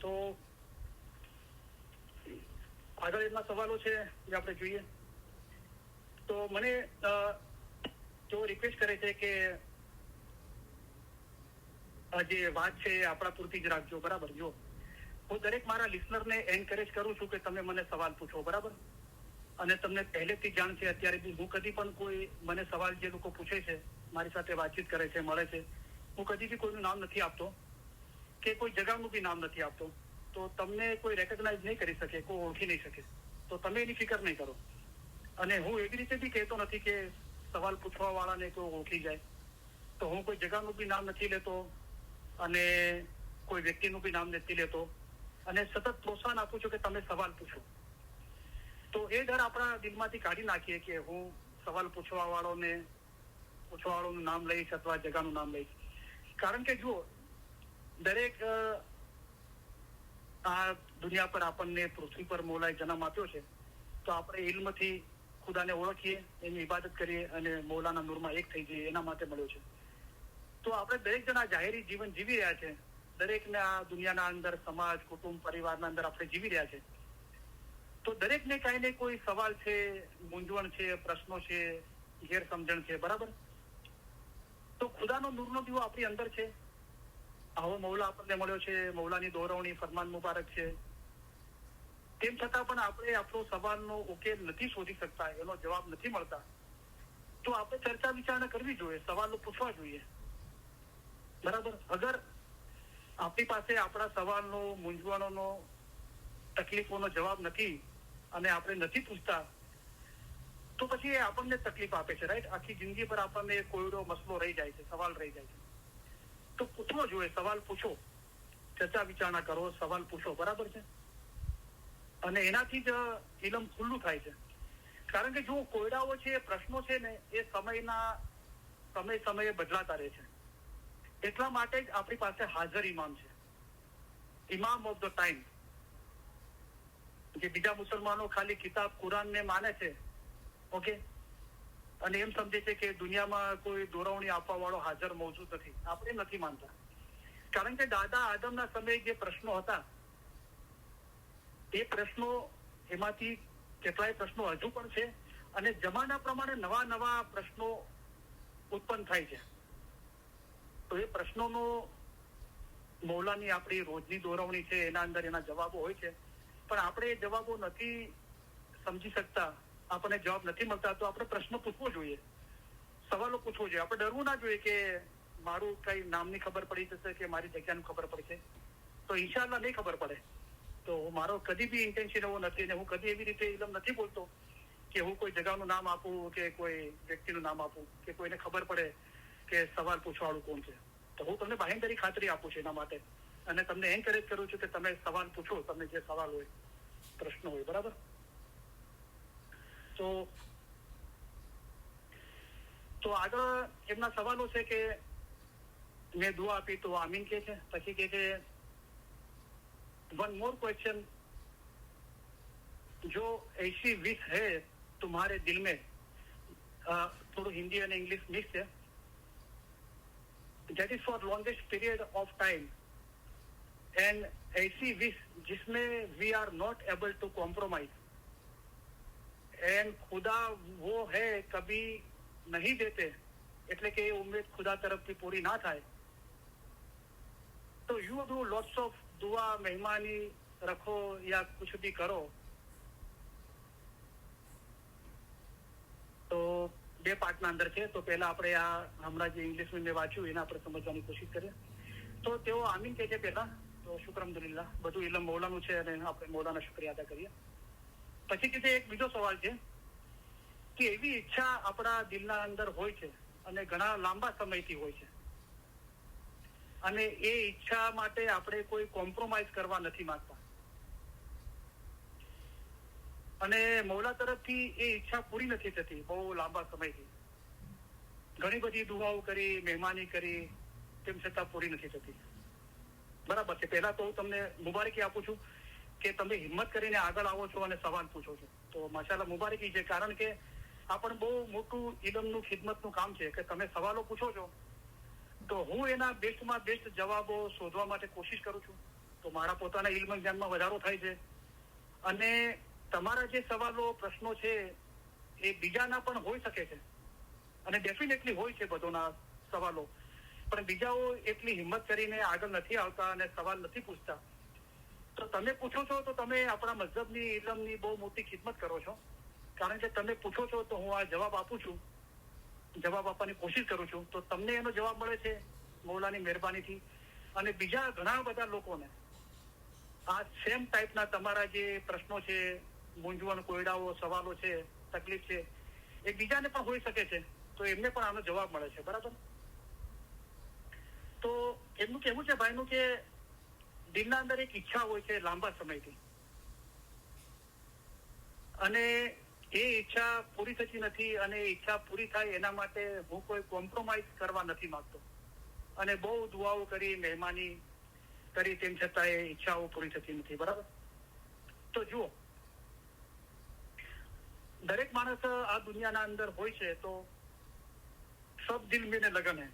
તો આગળ એમના સવાલો છે જે આપણે જોઈએ. તો મને જો રિક્વેસ્ટ કરે છે કે જે વાત છે એ આપણા પૂરતી જ રાખજો, બરાબર. જો હું દરેક મારા લિસનરને એન્કરેજ કરું છું કે તમે મને સવાલ પૂછો, બરાબર. અને તમને પહેલેથી જાણ છે, અત્યારે બી હું કદી પણ કોઈ મને સવાલ જે લોકો પૂછે છે, મારી સાથે વાતચીત કરે છે, મળે છે, હું કદી બી કોઈનું નામ નથી આપતો કે કોઈ જગાનું બી નામ નથી આપતો. તો તમને કોઈ રેકગ્નાઇઝ નહીં કરી શકે, કોઈ ઓળખી નહીં શકે. તો તમે એની ફિકર નહીં કરો. અને હું એવી રીતે બી કહેતો નથી કે સવાલ પૂછવા વાળાને કોઈ ઓળખી જાય. તો હું કોઈ જગાનું બી નામ નથી લેતો અને કોઈ વ્યક્તિનું બી નામ નથી લેતો, અને સતત પ્રોત્સાહન આપું છું કે તમે સવાલ પૂછો. તો એ ડર આપણા દિલમાંથી કાઢી નાખીએ કે હું સવાલ પૂછવા વાળાનું નામ લઈશ અથવા જગાનું નામ લઈશ. કારણ કે જુઓ, દરેક આ દુનિયા પર આપણને પૃથ્વી પર મોલાએ જન્મ આપ્યો છે. તો આપણે ઇલ્મથી ખુદાને ઓળખીએ, એની ઇબાદત કરીએ અને મૌલાના નૂરમાં એક થઈ જઈએ, એના માટે મળ્યો છે. તો આપણે દરેક જણા જાહેરી જીવન જીવી રહ્યા છે. દરેકને આ દુનિયાના અંદર સમાજ, કુટુંબ, પરિવારના અંદર આપણે જીવી રહ્યા છે. તો દરેકને કાંઈ ને કોઈ સવાલ છે, મૂંઝવણ છે, પ્રશ્નો છે, ગેરસમજણ છે, બરાબર. તો ખુદાનો નૂરનો દીવો આપણી અંદર છે. આવો મૌલા આપણને મળ્યો છે, મૌલાની દોરવણી, ફરમાન મુબારક છે. તેમ છતાં પણ આપણે આપણો સવાલનો ઉકેલ નથી શોધી શકતા, એનો જવાબ નથી મળતા. તો આપણે ચર્ચા વિચારણા કરવી જોઈએ, સવાલો પૂછવા જોઈએ, બરાબર. અગર આપણી પાસે આપણા સવાલનો, મૂંઝવણોનો, તકલીફોનો જવાબ નથી અને આપણે નથી પૂછતા, તો પછી એ આપણને તકલીફ આપે છે, રાઈટ. આખી જિંદગી પર આપણને કોઈનો મસલો રહી જાય છે, સવાલ રહી જાય છે. તો પૂછવો જોઈએ, સવાલ પૂછો, ચર્ચા વિચારણા કરો, સવાલ પૂછો, બરાબર છે. અને એનાથી જ ઇલમ ખુલ્લું થાય છે. કારણ કે જો કોયડાઓ છે, પ્રશ્નો છે ને, એ સમયે બદલાતા રહે છે. એટલા માટે જ આપણી પાસે હાજર ઇમામ છે, ઇમામ ઓફ ધ ટાઈમ. જે બીજા મુસલમાનો ખાલી કિતાબ કુરાનને માને છે, ઓકે, અને એમ સમજે છે કે દુનિયામાં કોઈ દોરવણી આપવા વાળો હાજર મોજૂદ નથી. આપણે નથી માનતા. કારણ કે દાદા આદમના સમયે જે પ્રશ્નો હતા, એ પ્રશ્નો, એમાંથી કેટલાય પ્રશ્નો હજુ પણ છે, અને જમાના પ્રમાણે નવા પ્રશ્નો ઉત્પન્ન થાય છે. તો એ પ્રશ્નોનો મૌલાની આપણી રોજની દોરવણી છે, એના અંદર એના જવાબો હોય છે. પણ આપણે એ જવાબો નથી સમજી શકતા, આપણને જવાબ નથી મળતા. તો આપણે પ્રશ્ન પૂછવો જોઈએ, સવાલો પૂછવો જોઈએ. આપણે ડરવું ના જોઈએ કે મારું કઈ નામની ખબર પડી જશે કે મારી જગ્યાની ખબર પડશે. તો ઇન્શાઅલ્લાહ નહીં ખબર પડે. તો મારો કદી બી ઇન્ટેન્શન એવો નથી, ને હું કદી એવી રીતે ઇલમ નથી બોલતો કે હું કોઈ જગાનું નામ આપું કે કોઈ વ્યક્તિનું નામ આપું કે કોઈને ખબર પડે કે સવાલ પૂછવાવાળું કોણ છે. તો હું તમને બાહેંધરી ખાતરી આપું છું એના માટે, અને તમને એન્કરેજ કરું છું કે તમે સવાલ પૂછો, તમને જે સવાલ હોય, પ્રશ્ન હોય, બરાબર. તો આગળ એમના સવાલો છે કે મેં દુઆ આપી તો આમીન કે છે. પછી કે છે वन मोर क्वेश्चन, जो ऐसी विश है तुम्हारे दिल में, થોડું હિન્દી અને ઇંગ્લિશ મિક્સ છે, that is for longest period of time, and ऐसी विश जिसमें we are not able to compromise, and खुदा वो है कभी नहीं देते, એટલે કે એ ઉમ્મીદ ખુદા તરફથી પૂરી ના થાય. તો you do lots of दुआ, मेहमानी रखो या कुछ भी करो. તો બે પાર્ટના અંદર છે. તો પહેલા આપણે આ હમણાં જે ઇંગ્લિશમાં મેં વાંચ્યું એના આપણે સમજવાની કોશિશ કરીએ. તો તેઓ આમીન કહે છે પહેલા. તો શુક્ર અલ્હમ્દુલિલ્લાહ, બધું ઇલમ મૌલાનું છે અને આપણે મૌલાના શુક્રિયા અદા કરીએ. પછી કે એક બીજો સવાલ છે કે એવી ઈચ્છા આપણા દિલના અંદર હોય છે અને ઘણા લાંબા સમયથી હોય છે, અને એ ઈચ્છા માટે આપણે કોઈ કોમ્પ્રોમાઇઝ કરવા નથી માંગતા, અને મૌલા તરફથી એ ઈચ્છા પૂરી નથી થતી બહુ લાંબા સમયથી. ઘણી બધી દુઆઓ કરી, મહેમાની કરી, તેમ છતાં પૂરી નથી થતી, બરાબર છે. પહેલા તો હું તમને મુબારકી આપું છું કે તમે હિંમત કરીને આગળ આવો છો અને સવાલ પૂછો છો. તો માશાલ્લાહ મુબારકી છે, કારણ કે આ પણ બહુ મોટું ઇલમનું ખિદમતનું કામ છે કે તમે સવાલો પૂછો છો તો હું એના બેસ્ટમાં બેસ્ટ જવાબો શોધવા માટે કોશિશ કરું છું. તો મારા પોતાના ઇલ્મ જ્ઞાનમાં વધારો થાય છે અને તમારા જે સવાલો પ્રશ્નો છે એ બીજાના પણ હોઈ શકે છે અને ડેફિનેટલી હોય છે બધાના સવાલો, પણ બીજાઓ એટલી હિંમત કરીને આગળ નથી આવતા અને સવાલ નથી પૂછતા. તો તમે પૂછો છો તો તમે આપણા મઝહબની ઇલમની બહુ મોટી ખિદમત કરો છો, કારણ કે તમે પૂછો છો તો હું આ જવાબ આપું છું, જવાબ આપવાની કોશિશ કરું છું, તો તમને એનો જવાબ મળે છે મૌલાની મહેરબાનીથી. અને બીજા ઘણા બધા લોકોને આ સેમ ટાઈપના તમારા જે પ્રશ્નો છે, મૂંઝવણ, કોયડાઓ, સવાલો છે, તકલીફ છે, એ બીજાને પણ હોઈ શકે છે, તો એમને પણ આનો જવાબ મળે છે. બરાબર. તો એમનું કહેવું છે ભાઈનું કે દિલના અંદર એક ઈચ્છા હોય છે લાંબા સમયથી, અને એ ઈચ્છા પૂરી થતી નથી, અને એ ઈચ્છા પૂરી થાય એના માટે હું કોઈ કોમ્પ્રોમાઇઝ કરવા નથી માંગતો, અને બહુ દુઆઓ કરી, મહેમાની કરી, તેમ છતાં એ ઈચ્છાઓ પૂરી થતી નથી. બરાબર. તો જુઓ, દરેક માણસ આ દુનિયાના અંદર હોય છે તો સબ દિલ મેં લગન હે.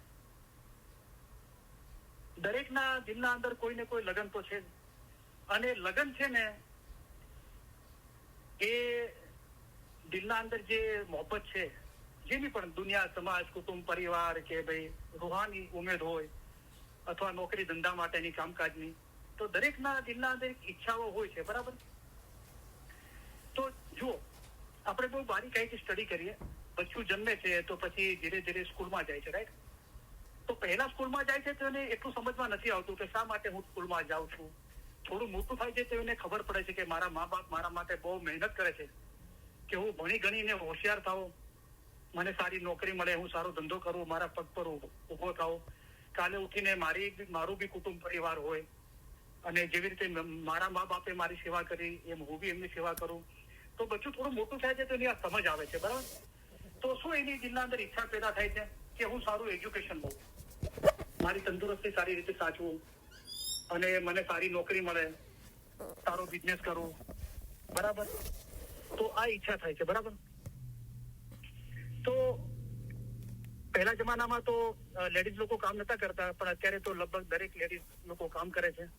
દરેકના દિલના અંદર કોઈ ને કોઈ લગન તો છે જ, અને લગન છે ને એ દિલના અંદર જે મોહબ્બત છે, જેની પણ દુનિયા, સમાજ, કુટુંબ, પરિવાર કે ભાઈ રૂહાની ઉમેદ હોય અથવા નોકરી ધંધા માટેની, કામકાજની, તો દરેકના દિલના અંદર ઈચ્છાઓ હોય છે. બરાબર. તો જુઓ, આપણે બહુ બારીકાઈથી સ્ટડી કરીએ. બચ્ચું જન્મે છે તો પછી ધીરે ધીરે સ્કૂલમાં જાય છે, રાઈટ? તો પહેલા સ્કૂલમાં જાય છે તો એને એટલું સમજમાં નથી આવતું કે શા માટે હું સ્કૂલમાં જાઉં છું. થોડું મોટું થાય છે તો એને ખબર પડે છે કે મારા મા બાપ મારા માટે બહુ મહેનત કરે છે કે હું ભણી ગણીને હોશિયાર થાઉં, મને સારી નોકરી મળે, હું સારો ધંધો કરું, મારા પગ પર ઉભો થાઉં, કાલે ઉઠીને મારું બી કુટુંબ પરિવાર હોય, અને જેવી રીતે મારા મા બાપે મારી સેવા કરી એમ હું બી એમની સેવા કરું. તો બચ્ચું થોડું મોટું થાય છે તો એની આ સમજ આવે છે. બરાબર. તો શું એની દિલના અંદર ઈચ્છા પેદા થાય છે કે હું સારું એજ્યુકેશન લઉં, મારી તંદુરસ્તી સારી રીતે સાચવું, અને મને સારી નોકરી મળે, સારો બિઝનેસ કરું. બરાબર. તો આ ઈચ્છા થાય છે. બરાબર. તો પહેલા જમાનામાં તો લેડીઝ લોકો કામ નતા કરતા, પણ અત્યારે તો લગભગ દરેક લેડીઝ લોકો કામ કરે છે.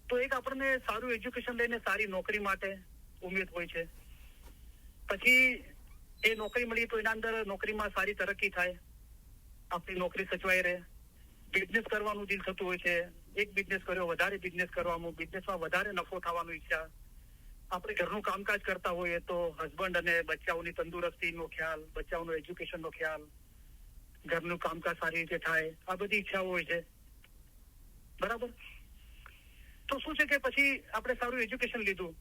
તો એક આપણને સારું એજ્યુકેશન લઈને સારી નોકરી માટે ઉમેદ હોય છે. પછી એ નોકરી મળી તો એના અંદર નોકરીમાં સારી તરક્કી થાય, આપણી નોકરી સચવાઈ રહે. બિઝનેસ કરવાનું દિલ થતું હોય છે, એક બિઝનેસ કર્યો, વધારે બિઝનેસ કરવાનું, બિઝનેસમાં વધારે નફો થવાનું ઈચ્છા. આપણે ઘરનું કામકાજ કરતા હોઈએ તો હસબન્ડ અને બચ્ચાઓની તંદુરસ્તીનો ખ્યાલ, બચ્ચાઓનું એજ્યુકેશનનો ખ્યાલ, ઘરનું કામકાજ સારી રીતે થાય, આ બધી ઈચ્છાઓ હોય છે. બરાબર. તો શું છે કે પછી આપણે સારું એજ્યુકેશન લીધું,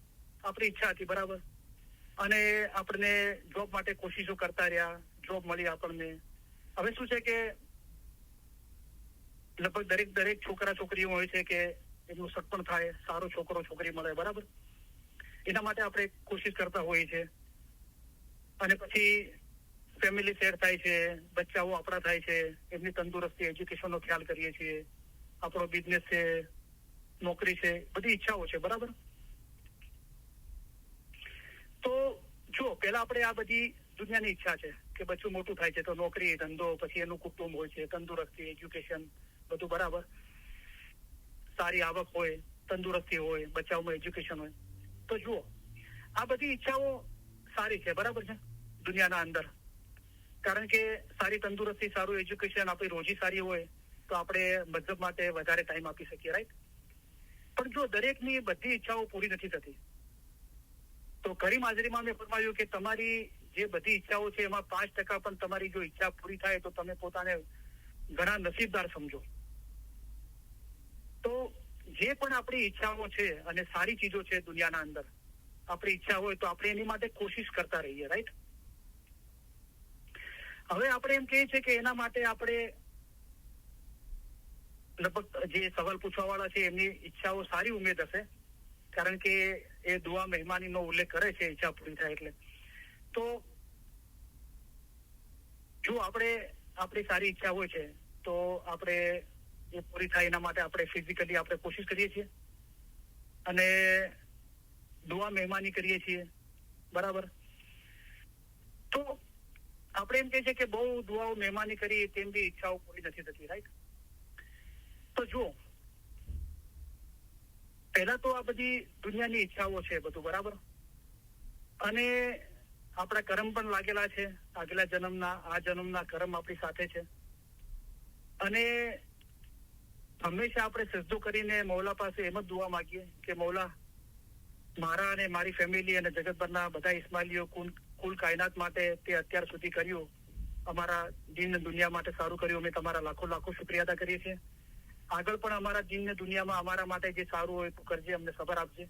આપણી ઈચ્છા હતી. બરાબર. અને આપણને જોબ માટે કોશિશો કરતા રહ્યા, જોબ મળી આપણને. હવે શું છે કે લગભગ દરેક છોકરા છોકરીઓ હોય છે કે એમનું સગપણ થાય, સારો છોકરો છોકરી મળે. બરાબર. એના માટે આપણે કોશિશ કરતા હોઈએ છીએ, અને પછી ફેમિલી સેટ થાય છે, બચ્ચાઓ આપણા થાય છે, એમની તંદુરસ્તી, એજ્યુકેશનનો ખ્યાલ કરીએ છીએ, આપણો બિઝનેસ છે, નોકરી છે, બધી ઈચ્છાઓ છે. બરાબર. તો જો પેલા આપણે આ બધી દુનિયાની ઈચ્છા છે કે બચ્ચું મોટું થાય છે તો નોકરી, ધંધો, પછી એનું કુટુંબ હોય છે, તંદુરસ્તી, એજ્યુકેશન, બધું. બરાબર. સારી આવક હોય, તંદુરસ્તી હોય, બચ્ચાઓમાં એજ્યુકેશન હોય. તો જુઓ, આ બધી ઈચ્છાઓ સારી છે. બરાબર છે દુનિયાના અંદર, કારણ કે સારી તંદુરસ્તી, સારું એજ્યુકેશન, આપણી રોજી સારી હોય તો આપણે મતલબ માટે વધારે ટાઈમ આપી શકીએ, રાઈટ? પણ જો દરેકની બધી ઈચ્છાઓ પૂરી નથી થતી, તો કરીમ હાજરીમાં મેં ફરમાવ્યું કે તમારી જે બધી ઈચ્છાઓ છે એમાં 5% પણ તમારી જો ઈચ્છા પૂરી થાય તો તમે પોતાને ઘણા નસીબદાર સમજો. તો જે પણ આપણી ઈચ્છાઓ છે અને સારી ચીજો છે દુનિયાના અંદર, આપણી ઈચ્છા હોય તો આપણે એની માટે કોશિશ કરતા રહીએ, રાઈટ? હવે આપણે એમ કહીએ છીએ કે એના માટે આપણે લગભગ જે સવાલ પૂછવા વાળા છે એમની ઈચ્છાઓ સારી ઉમેદ હશે, કારણ કે એ દુઆ મહેમાનીનો ઉલ્લેખ કરે છે ઈચ્છા પૂરી થાય એટલે. તો જો આપણી સારી ઈચ્છા હોય છે તો આપણે એ પૂરી થાય એના માટે આપણે ફિઝિકલી આપણે કોશિશ કરીએ છીએ, અને દુઆ મહેમાની કરીએ છીએ, બરાબર. તો આપણે એમ કહે છે કે બહુ દુઆઓ મહેમાની કરી તેમ બી ઈચ્છાઓ પૂરી નથી થતી, રાઈટ? તો જુઓ, પહેલા તો આ બધી દુનિયાની ઈચ્છાઓ છે બધું, બરાબર. અને આપણા કર્મ પણ લાગેલા છે, આગલા જન્મના, આ જન્મના કર્મ આપણી સાથે છે. અને હંમેશા આપણે સજદો કરીને મૌલા પાસે એમ જ દુઆ માંગીએ કે મૌલા, મારા અને મારી ફેમિલી અને જગતભરના બધા ઇસ્માઇલીઓ કુલ કાયનાત માટે તે અત્યાર સુધી કર્યું, અમારા દીન દુનિયા માટે સારું કર્યું, અમે તમારા લાખો લાખો શુક્રિયા અદા કરીએ છીએ. આગળ પણ અમારા દીન દુનિયામાં અમારા માટે જે સારું હોય તું કરજે, અમને સબર આપજે.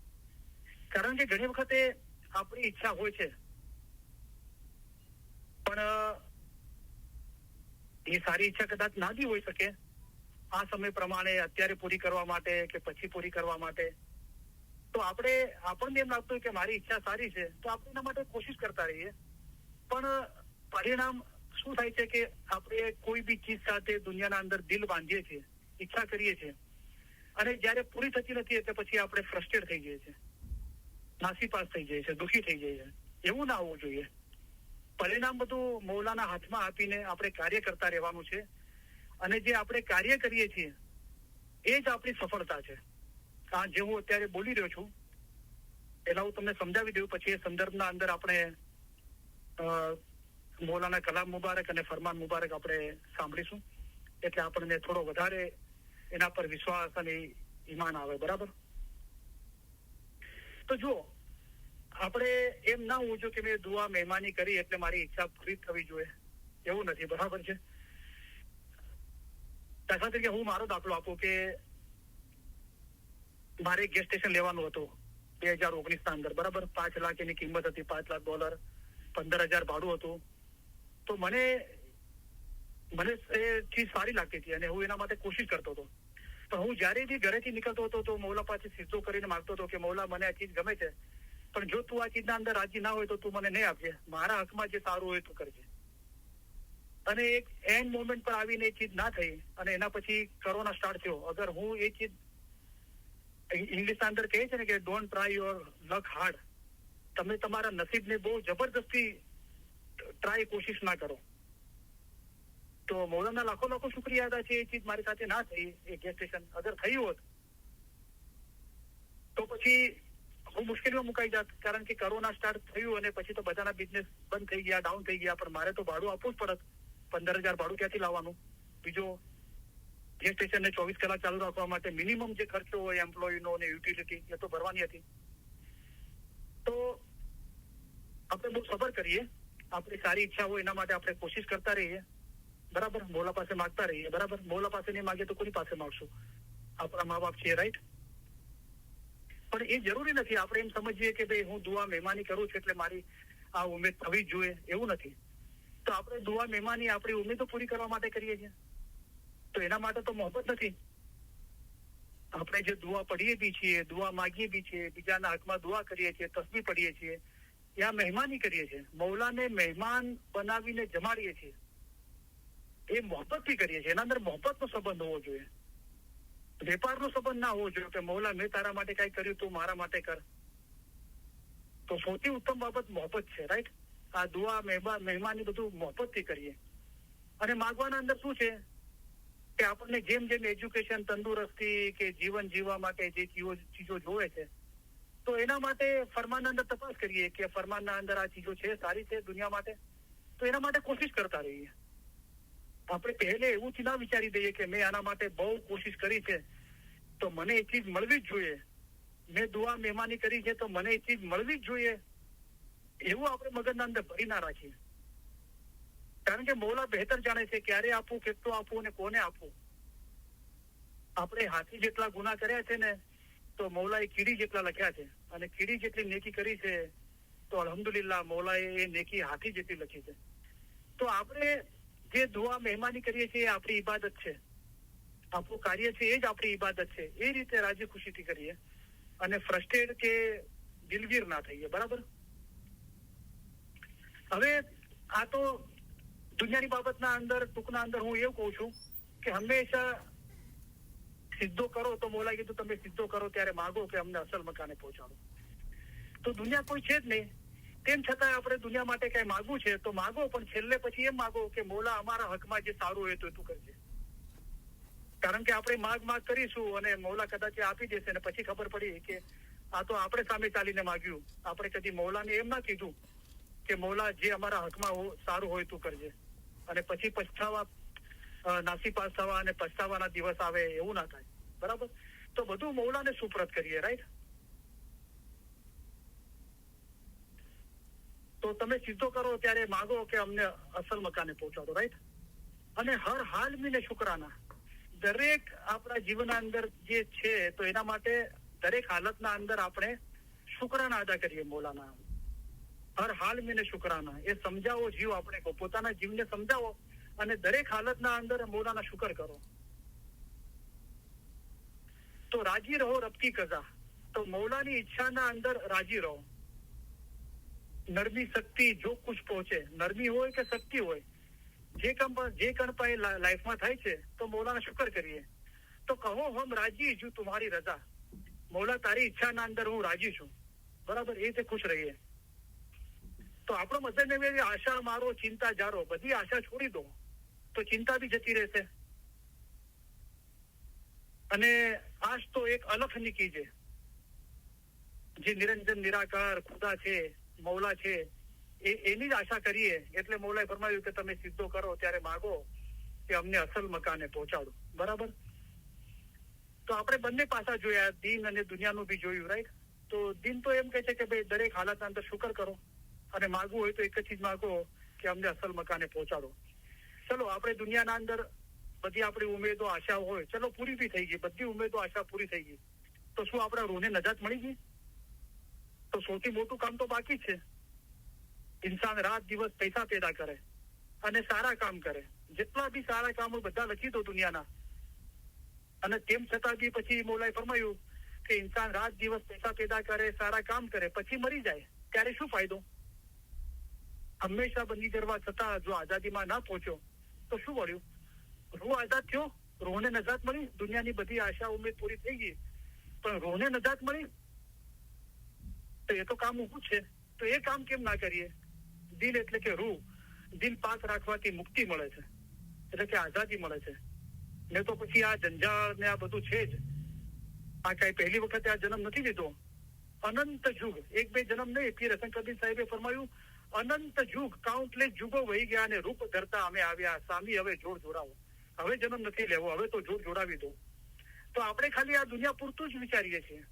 કારણ કે ઘણી વખતે આપણી ઈચ્છા હોય છે પણ એ સારી ઈચ્છા કદાચ ના બી હોઈ શકે આ સમય પ્રમાણે, અત્યારે પૂરી કરવા માટે કે પછી પૂરી કરવા માટે. તો આપણને એમ લાગતું કે મારી ઈચ્છા સારી છે તો આપણે એના માટે કોશિશ કરતા રહીએ, પણ પરિણામ શું થાય છે કે આપણે કોઈ બી ચીજ સાથે દુનિયાના અંદર દિલ બાંધીએ છીએ, ઈચ્છા કરીએ છીએ, અને જયારે પૂરી થતી નથી એટલે પછી આપણે ફ્રસ્ટ્રેટ થઈ જઈએ છીએ, નાસીપાસ થઈ જાય છે, દુઃખી થઈ જાય છે. એવું ના હોવું જોઈએ. પરિણામ બધું મૌલાના હાથમાં આપીને આપણે કાર્ય કરતા રહેવાનું છે, અને જે આપણે કાર્ય કરીએ છીએ એ જ આપણી સફળતા છે. આ જે હું અત્યારે બોલી રહ્યો છું એના હું તમને સમજાવી દઉં, પછી એ સંદર્ભના અંદર આપણે મૌલાના કલામ મુબારક અને ફરમાન મુબારક આપણે સાંભળીશું, એટલે આપણને થોડો વધારે એના પર વિશ્વાસ અને ઈમાન આવે, બરાબર. તો જુઓ, આપણે એમ ના હોવું જોઈએ કે મેં દુઆ મહેમાની કરી એટલે મારી ઈચ્છા પૂરી થવી જોઈએ, એવું નથી, બરાબર છે. દાખલા તરીકે હું મારો દાખલો આપું કે મારે ગેસ સ્ટેશન લેવાનું હતું 2019 ના અંદર, બરાબર. 5 લાખ એની કિંમત હતી, $5 લાખ, 15,000 ભાડું હતું. તો મને એ ચીજ સારી લાગતી હતી અને હું એના માટે કોશિશ કરતો હતો. પણ હું જયારે બી ઘરેથી નીકળતો હતો તો મૌલા પાસે સીધો કરીને માંગતો હતો કે મૌલા, મને આ ચીજ ગમે છે, પણ જો તું આ ચીજના અંદર રાજી ના હોય તો તું મને નહીં આપજે, મારા હકમાં જે સારું હોય તું કરજે. અને એક એન્ડ મોમેન્ટ પર આવીને એ ચીજ ના થઈ અને એના પછી કોરોના સ્ટાર્ટ થયો. અગર હું એ ચીજ, ઇંગ્લિશ ના અંદર કહે છે ને કે don't try your luck hard, તમે તમારા નસીબને બહુ જબરદસ્તી ટ્રાય, કોશિશ ના કરો. તો મૌલાના લાખો લાખો શુક્રિયા અદા છે, એ ચીજ મારી સાથે ના થઈ, એ ગેસ સ્ટેશન અગર થયું હોત તો પછી હું મુશ્કેલીમાં મુકાઈ જાત, કારણ કે કોરોના સ્ટાર્ટ થયું અને પછી તો બધાના બિઝનેસ બંધ થઈ ગયા, ડાઉન થઈ ગયા. પણ મારે તો ભાડું આપવું જ પડત, 15,000 ભાડું ક્યાંથી લાવવાનું? બીજો ગેસ સ્ટેશનને 24 કલાક ચાલુ રાખવા માટે મિનિમમ જે ખર્ચો હોય એમ્પ્લોયનો અને યુટિલિટી, એ તો ભરવાની હતી. તો આપણે બહુ સબર કરીએ, આપણી સારી ઈચ્છા હોય એના માટે આપણે કોશિશ કરતા રહીએ, બરાબર. મૌલા પાસે માગતા રહીએ, બરાબર. મૌલા પાસે નહીં માગે તો કોની પાસે માગશું? આપણા મા બાપ છીએ, રાઈટ? પણ એ જરૂરી નથી આપણે એમ સમજીએ કે ભાઈ હું દુઆ મહેમાની કરું છું એટલે મારી આ ઉમેદ થવી જ જોઈએ, એવું નથી. તો આપણે દુઆ મહેમાની આપણી ઉમેદો પૂરી કરવા માટે કરીએ છીએ, તો એના માટે તો મોહબ્બત નથી. આપણે જે દુઆ પઢીએ બી છીએ, દુઆ માગીએ બી છીએ, બીજાના હકમાં દુઆ કરીએ છીએ, તસ્બીહ પઢીએ છીએ, યા મહેમાની કરીએ છીએ, મૌલાને મહેમાન બનાવીને જમાડીએ છીએ, એ મોહબ્બતથી કરીએ છીએ. એના અંદર મોહબ્બતનો સંબંધ હોવો જોઈએ, વેપારનો સંબંધ ના હોવો જોઈએ કે મૌલા મેં તારા માટે કઈ કર્યું તું મારા માટે કર. તો સૌથી ઉત્તમ બાબત મોહબ્બત છે, રાઈટ? આ દુઆ મહેમાની બધું મોહબ્બતથી કરીએ. અને માગવાના અંદર શું છે કે આપણને જેમ જેમ એજ્યુકેશન, તંદુરસ્તી કે જીવન જીવવા માટે જે ચીજો જોવે છે, તો એના માટે ફરમાનના અંદર તપાસ કરીએ કે ફરમાનના અંદર આ ચીજો છે, સારી છે દુનિયા માટે, તો એના માટે કોશિશ કરતા રહીએ. આપણે પહેલે એવું જ ના વિચારી દઈએ કે મેં આના માટે બહુ કોશિશ કરી છે તો મને એ ચીજ મળવી જ જોઈએ, મેં દુઆ મહેમાની કરી છે તો મને એ ચીજ મળવી જ જોઈએ, એવું આપણે મગજના અંદર ભરી ના રાખીએ. કારણ કે મૌલા બહેતર જાણે છે ક્યારે આપવું, કેટલું આપવું અને કોને આપવું. આપણે હાથી જેટલા ગુના કર્યા છે ને તો મૌલાએ કીડી જેટલા લખ્યા છે, અને કીડી જેટલી નેકી કરી છે તો અલ્હમ્દુલિલ્લાહ મૌલાએ એ નેકી હાથી જેટલી લખી છે. તો આપણે જે દુઆ મહેમાની કરીએ છીએ એ આપણી ઇબાદત છે, આપણું કાર્ય છે એ જ આપણી ઇબાદત છે. એ રીતે રાજી ખુશીથી કરીએ અને ફ્રસ્ટ્રેટ કે દિલગીર ના થઈએ, બરાબર. હવે આ તો દુનિયાની બાબતના અંદર, ટૂંકના અંદર હું એવું કહું છું કે હંમેશા સિદ્ધો કરો, તો મૌલા કીધું તમે સિદ્ધો કરો ત્યારે માગો કે અમને અસલ મકાને પહોંચાડો. તો દુનિયા કોઈ છે જ નહીં. તેમ છતાં આપણે દુનિયા માટે કઈ માગવું છે તો માગો, પણ છેલ્લે પછી એમ માગો કે મોલા અમારા હકમાં જે સારું હોય તો તું કરજે. કારણ કે આપણે માગ કરીશું અને મોલા કદાચ આપી દેશે ને પછી ખબર પડી કે આ તો આપણે સામે ચાલીને માગ્યું. આપણે કદી મોલાને એમ ના કીધું કે મોલા જે અમારા હકમાં સારું હોય તું કરજે, અને પછી પછતાવા નાસીપાસ થવા અને પછતાવાના દિવસ આવે એવું ના થાય. બરાબર? તો બધું મૌલાને સુપ્રત કરીએ. રાઈટ? તો તમે સીધો કરો ત્યારે માગો કે અમને અસલ મકાને પહોંચાડો. રાઈટ? અને હર હાલ મીને શુક્રાના. દરેક આપણા જીવનના અંદર જે છે તો એના માટે દરેક હાલતના અંદર આપણે શુક્રાના અદા કરીએ મૌલાના. હર હાલ મીને શુક્રાના. એ સમજાવો જીવ આપણે પોતાના જીવને સમજાવો અને દરેક હાલતના અંદર મૌલાના શુક્ર કરો. તો રાજી રહો રબકી કઝા. તો મૌલાની ઈચ્છાના અંદર રાજી રહો. નરમી શક્તિ જો કુછ પહોંચે, નરમી હોય કે શક્તિ હોય, જે કણ પાસે લાઈફમાં થાય છે તો મૌલાના શુક્ર કરીએ. તો કહો હમ રાજી છું તમારી રજા. મૌલા તારી ઈચ્છાના અંદર હું રાજી છું. બરાબર? એ રીતે ખુશ રહીએ. તો આપણો મતલબ એ આશા મારો ચિંતા જારો. બધી આશા છોડી દો તો ચિંતા બી જતી રહેશે. અને આશ તો એક અલખ ની કીજે. જે નિરંજન નિરાકાર ખુદા છે, મૌલા છે, એની જ આશા કરીએ. એટલે મૌલાએ ફરમાવ્યું કે તમે સીધો કરો ત્યારે માગો કે અમને અસલ મકાને પહોંચાડો. બરાબર? તો આપણે બંને પાસા જોયા, દીન અને દુનિયાનું બી જોયું. રાઈટ? તો દીન તો એમ કહે છે કે ભાઈ દરેક હાલતના અંદર શુક્ર કરો, અને માગવું હોય તો એક જ ચીજ માગો કે અમને અસલ મકાને પહોંચાડો. ચલો આપણે દુનિયાના અંદર બધી આપણી ઉમેદો આશા હોય, ચલો પૂરી બી થઈ ગઈ, બધી ઉમેદો આશા પૂરી થઈ ગઈ, તો શું આપણા રૂહને નજાત મળી ગઈ? તો સૌથી મોટું કામ તો બાકી છે. ઇન્સાન રાત દિવસ પૈસા પેદા કરે અને સારા કામ કરે. જેટલા બી સારા કામ હોય બધા લખી દો દુનિયાના. અને તેમ છતાં બી પછી મૌલાએ ફરમાયું કે ઇન્સાન રાત દિવસ પૈસા પેદા કરે, સારા કામ કરે, પછી મરી જાય ત્યારે શું ફાયદો? હંમેશા બંદી કરવા છતાં જો આઝાદીમાં ના પહોંચ્યો તો શું વળ્યું? રૂહ આઝાદ થયો, રૂહને નજાત મળી, દુનિયાની બધી આશા ઉમેદ પૂરી થઈ ગઈ, પણ રૂહને નજાત મળી તો એ તો કામ ઊભું છે. તો એ કામ કેમ ના કરીએ? દિલ એટલે કે રૂહ, દિલ પાક રાખવાથી મુક્તિ મળે છે, એટલે કે આઝાદી મળે છે. ને તો પછી આ જંજાળ ને આ બધું છે જ. આ કઈ પહેલી વખતે આ જન્મ નથી લીધો. અનંત યુગ, એક બે જન્મ નહીં. પીર હસન કબીર સાહેબે ફરમાયું અનંત યુગ, કાઉન્ટલેસ યુગો વહી ગયા અને રૂપ ધરતા અમે આવ્યા. સામી હવે જોડ જોડાવો. હવે જન્મ નથી લેવો, હવે તો જોડ જોડાવી દો. તો આપણે ખાલી આ દુનિયા પૂરતું જ વિચારીએ છીએ.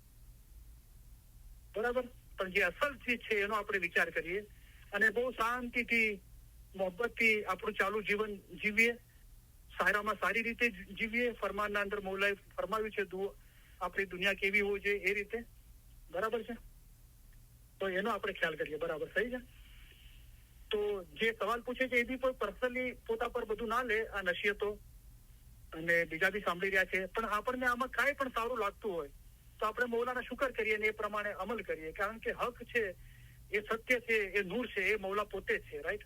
બરાબર? પણ જે અસલ ચીજ છે એનો આપણે વિચાર કરીએ અને બહુ શાંતિથી, મોહબ્બતથી આપણું ચાલુ જીવન જીવીએ. સારામાં સારી રીતે જીવીએ. ફરમાનના અંદર મૌલાએ ફરમાવ્યું છે આપણી દુનિયા કેવી હોવી જોઈએ એ રીતે. બરાબર છે? તો એનો આપણે ખ્યાલ કરીએ. બરાબર? સહી છે? તો જે સવાલ પૂછે છે એ બી કોઈ પર્સનલી પોતા પર બધું ના લે. આ નસીહતો અને બીજા બી સાંભળી રહ્યા છે, પણ આપણને આમાં કાંઈ પણ સારું લાગતું હોય તો આપણે મૌલાના શુક્ર કરીએ અને એ પ્રમાણે અમલ કરીએ. કારણ કે હક છે, એ સત્ય છે, એ નૂર છે, એ મૌલા પોતે જ છે. રાઈટ?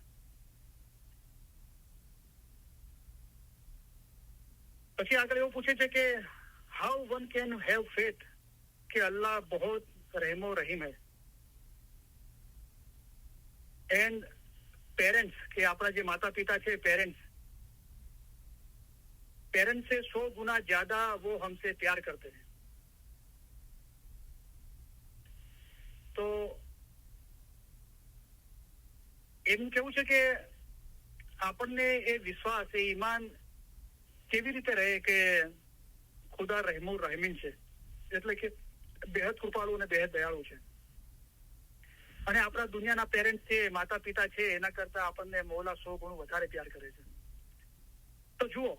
પછી આગળ એવું પૂછે છે કે how one can have faith કે અલ્લાહ બહોત રહેમો રહીમ હૈ. એન્ડ પેરેન્ટ્સ, કે આપણા જે માતા પિતા છે, પેરેન્ટ્સ से 100 गुना ज्यादा वो हमसे प्यार करते हैं. તો એમ કેવું છે કે આપણને એ વિશ્વાસ, એ ઈમાન કેવી રીતે રહે કે ખુદા રહેમુર રહેમીન છે, એટલે કે બેહદ કૃપાળુ અને બેહદ દયાળુ છે. અને આપણા દુનિયાના પેરેન્ટ છે, માતા પિતા છે, એના કરતા આપણને મૌલા 100 ગણું વધારે પ્યાર કરે છે. તો જુઓ,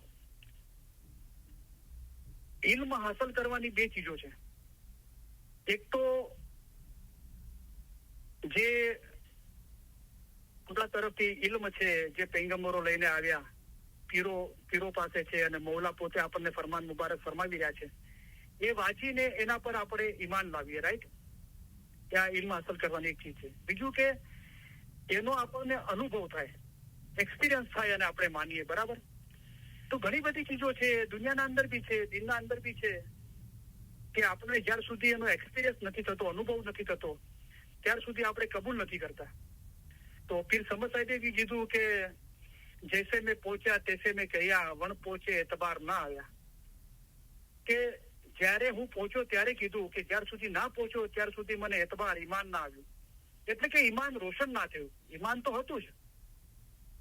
ઇલ્મ હાંસલ કરવાની બે ચીજો છે. એક તો જે ખુદા તરફથી ઇલ્મ છે, જે પૈગંબરો લઈને આવ્યા, પીરો પાસે છે, અને મૌલા પોતે આપણને ફરમાન મુબારક ફરમાવી રહ્યા છે, એ વાંચીને એના પર આપણે ઈમાન લાવીએ. રાઈટ? ત્યાં ઇલ્મ હાંસલ કરવાની એક ચીજ છે. બીજું કે એનો આપણને અનુભવ થાય, એક્સપિરિયન્સ થાય અને આપણે માનીએ. બરાબર? તો ઘણી બધી ચીજો છે દુનિયાના અંદર બી છે, દિનના અંદર બી છે, કે આપણે જ્યાર સુધી એનો એક્સપિરિયન્સ નથી થતો, અનુભવ નથી થતો, ત્યાર સુધી આપણે કબૂલ નથી કરતા. તો પીર સમદ સાહેબે બી કીધું કે જૈસે મેં પહોંચ્યા તૈસે મેં કહ્યા, વણ પહોંચે એતબાર ના આવ્યા. કે જ્યારે હું પહોંચ્યો ત્યારે કીધું કે જ્યાર સુધી ના પહોંચ્યો ત્યાર સુધી મને એતબાર ઈમાન ના આવ્યું. એટલે કે ઈમાન રોશન ના થયું. ઈમાન તો હતું જ.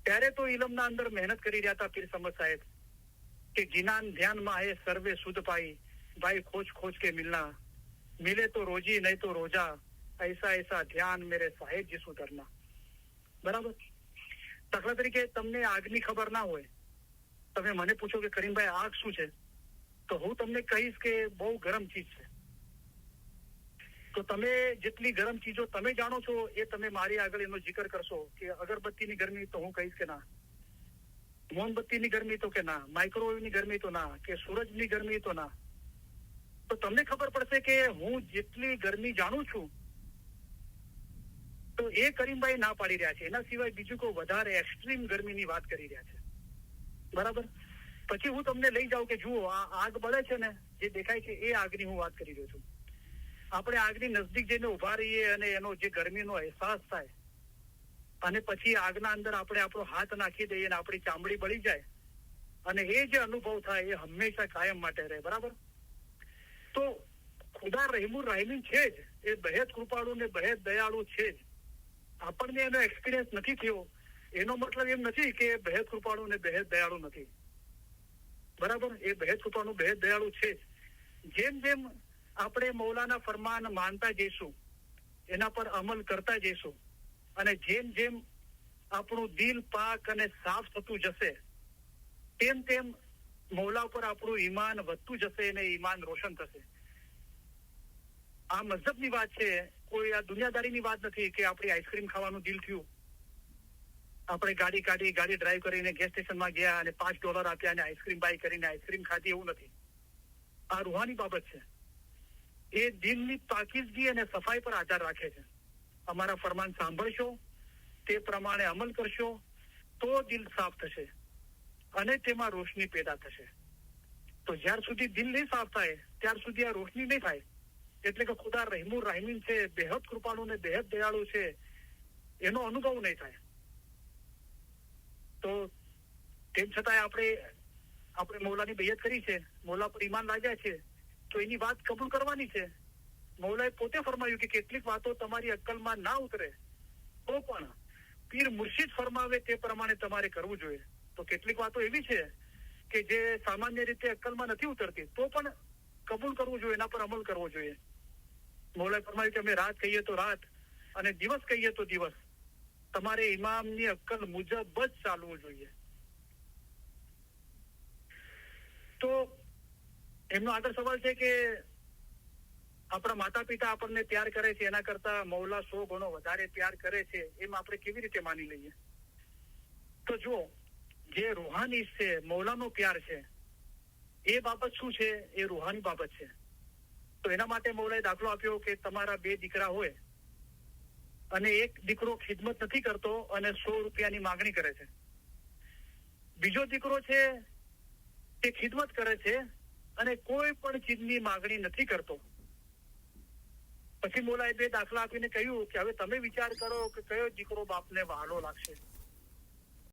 ત્યારે તો ઇલમના અંદર મહેનત કરી રહ્યા હતા પીર સમદ સાહેબ કે જીનાન ધ્યાનમાં હે સર્વે સુધ પાઈ, ભાઈ ખોજ ખોજ કે મિલના, મિલે તો રોજી નહીં તો રોજા, ऐसा ऐसा ધ્યાન મેરે સાહેબ જી સુધરના. બરાબર. દાખલા તરીકે તમને આગની ખબર ના હોય, તમે મને પૂછો કે કરીમભાઈ આગ શું છે, તો હું તમને કહીશ કે બહુ ગરમ ચીજ છે. તો તમે જેટલી ગરમ ચીજો તમે જાણો છો એ તમે મારી આગળ એનો જિકર કરશો કે અગરબત્તીની ગરમી, તો હું કહીશ કે ના. મોમબત્તીની ગરમી તો કે ના, માઇક્રોવેવની ગરમી તો ના, કે સૂરજની ગરમી તો ના. તો તમને ખબર પડશે કે હું જેટલી ગરમી જાણું છું તો એ કરીમભાઈ ના પાડી રહ્યા છે. એના સિવાય બીજું કોઈ વધારે એક્સ્ટ્રીમ ગરમીની વાત કરી રહ્યા છે. બરાબર. પછી હું તમને લઈ જાઉં કે જુઓ આ આગ બળે છે ને, જે દેખાય છે એ આગની હું વાત કરી રહ્યો છું. આપણે આગની નજદીક જઈને ઉભા રહીએ અને એનો જે ગરમીનો અહેસાસ થાય અને પછી આગના અંદર આપણે આપણો હાથ નાખી દઈએ અને આપણી ચામડી બળી જાય અને એ જે અનુભવ થાય એ હંમેશા કાયમ માટે રહે. બરાબર. તો ખુદા રહીમુર રાહીમીન છે જ, એ બેહદ કૃપાળુ ને બેહદ દયાળુ છે જ. આપણને એનો એક્સપિરિયન્સ નથી થયો એનો મતલબ એમ નથી કે બેહદ કૃપાળુ ને બેહદ દયાળુ નથી. બરાબર. એ બેહદ કૃપાળુ બેહદ દયાળુ છે જ. જેમ જેમ આપણે મૌલાના ફરમાન માનતા જઈશું, એના પર અમલ કરતા જઈશું અને જેમ જેમ આપણું દિલ પાક અને સાફ થતું જશે તેમ તેમ મૌલા પર આપણું ઈમાન વધતું જશે અને ઈમાન રોશન થશે. આ મઝહબની વાત છે, કોઈ આ દુનિયાદારીની વાત નથી કે આપણી આઈસ્ક્રીમ ખાવાનું દિલ થયું, આપણે ગાડી કાઢી, ગાડી ડ્રાઈવ કરીને ગેસ સ્ટેશનમાં ગયા અને $5 આપ્યા અને આઈસ્ક્રીમ બાય કરીને આઈસ્ક્રીમ ખાધી, એવું નથી. આ રૂહાની બાબત છે. એ દિલની પાકીઝગી અને સફાઈ પર આધાર રાખે છે. અમારા ફરમાન સાંભળશો, તે પ્રમાણે અમલ કરશો તો દિલ સાફ થશે અને તેમાં રોશની પેદા થશે. તો જ્યાર સુધી દિલ નહીં સાફ થાય ત્યાર સુધી આ રોશની નહીં થાય. એટલે કે ખુદા રહીમુર રાહીમીન છે, બેહદ કૃપાળુ ને બેહદ દયાળુ છે, એનો અનુભવ નહીં થાય. તો તેમ છતાં આપણે મૌલાની બૈયત કરી છે, મૌલા પર ઈમાન લાગ્યા છે, તો એની વાત કબૂલ કરવાની છે. મૌલાએ પોતે ફરમાવ્યું કે કેટલીક વાતો તમારી અક્કલમાં ના ઉતરે તો પણ પીર મુર્શિદ ફરમાવે તે પ્રમાણે તમારે કરવું જોઈએ. તો કેટલીક વાતો એવી છે કે જે સામાન્ય રીતે અક્કલમાં નથી ઉતરતી તો પણ કબૂલ કરવું જોઈએ, એના પર અમલ કરવો જોઈએ. મૌલાએ ફરમાવ્યું કે અમે રાત કહીએ તો રાત અને દિવસ કહીએ તો દિવસ, તમારે ઇમામની અક્કલ મુજબ જ ચાલવું જોઈએ. તો એમનો આગળ સવાલ છે કે આપણા માતા પિતા આપણને પ્યાર કરે છે એના કરતા મૌલા 100 ગણો વધારે પ્યાર કરે છે, એમ આપણે કેવી રીતે માની લઈએ? તો જુઓ, જે રૂહાની છે, મૌલાનો પ્યાર છે, એ બાબત શું છે? એ રૂહાની બાબત છે. તો એના માટે મૌલાએ દાખલો આપ્યો કે તમારા 2 દીકરા હોય અને એક દીકરો ખિદમત નથી કરતો અને ₹100 માંગણી કરે છે, બીજો દીકરો છે તે ખિદમત કરે છે અને કોઈ પણ ચીજની માંગણી નથી કરતો. પછી મૌલાએ 2 દાખલા આપીને કહ્યું કે હવે તમે વિચાર કરો કે કયો દીકરો બાપને વહાલો લાગશે.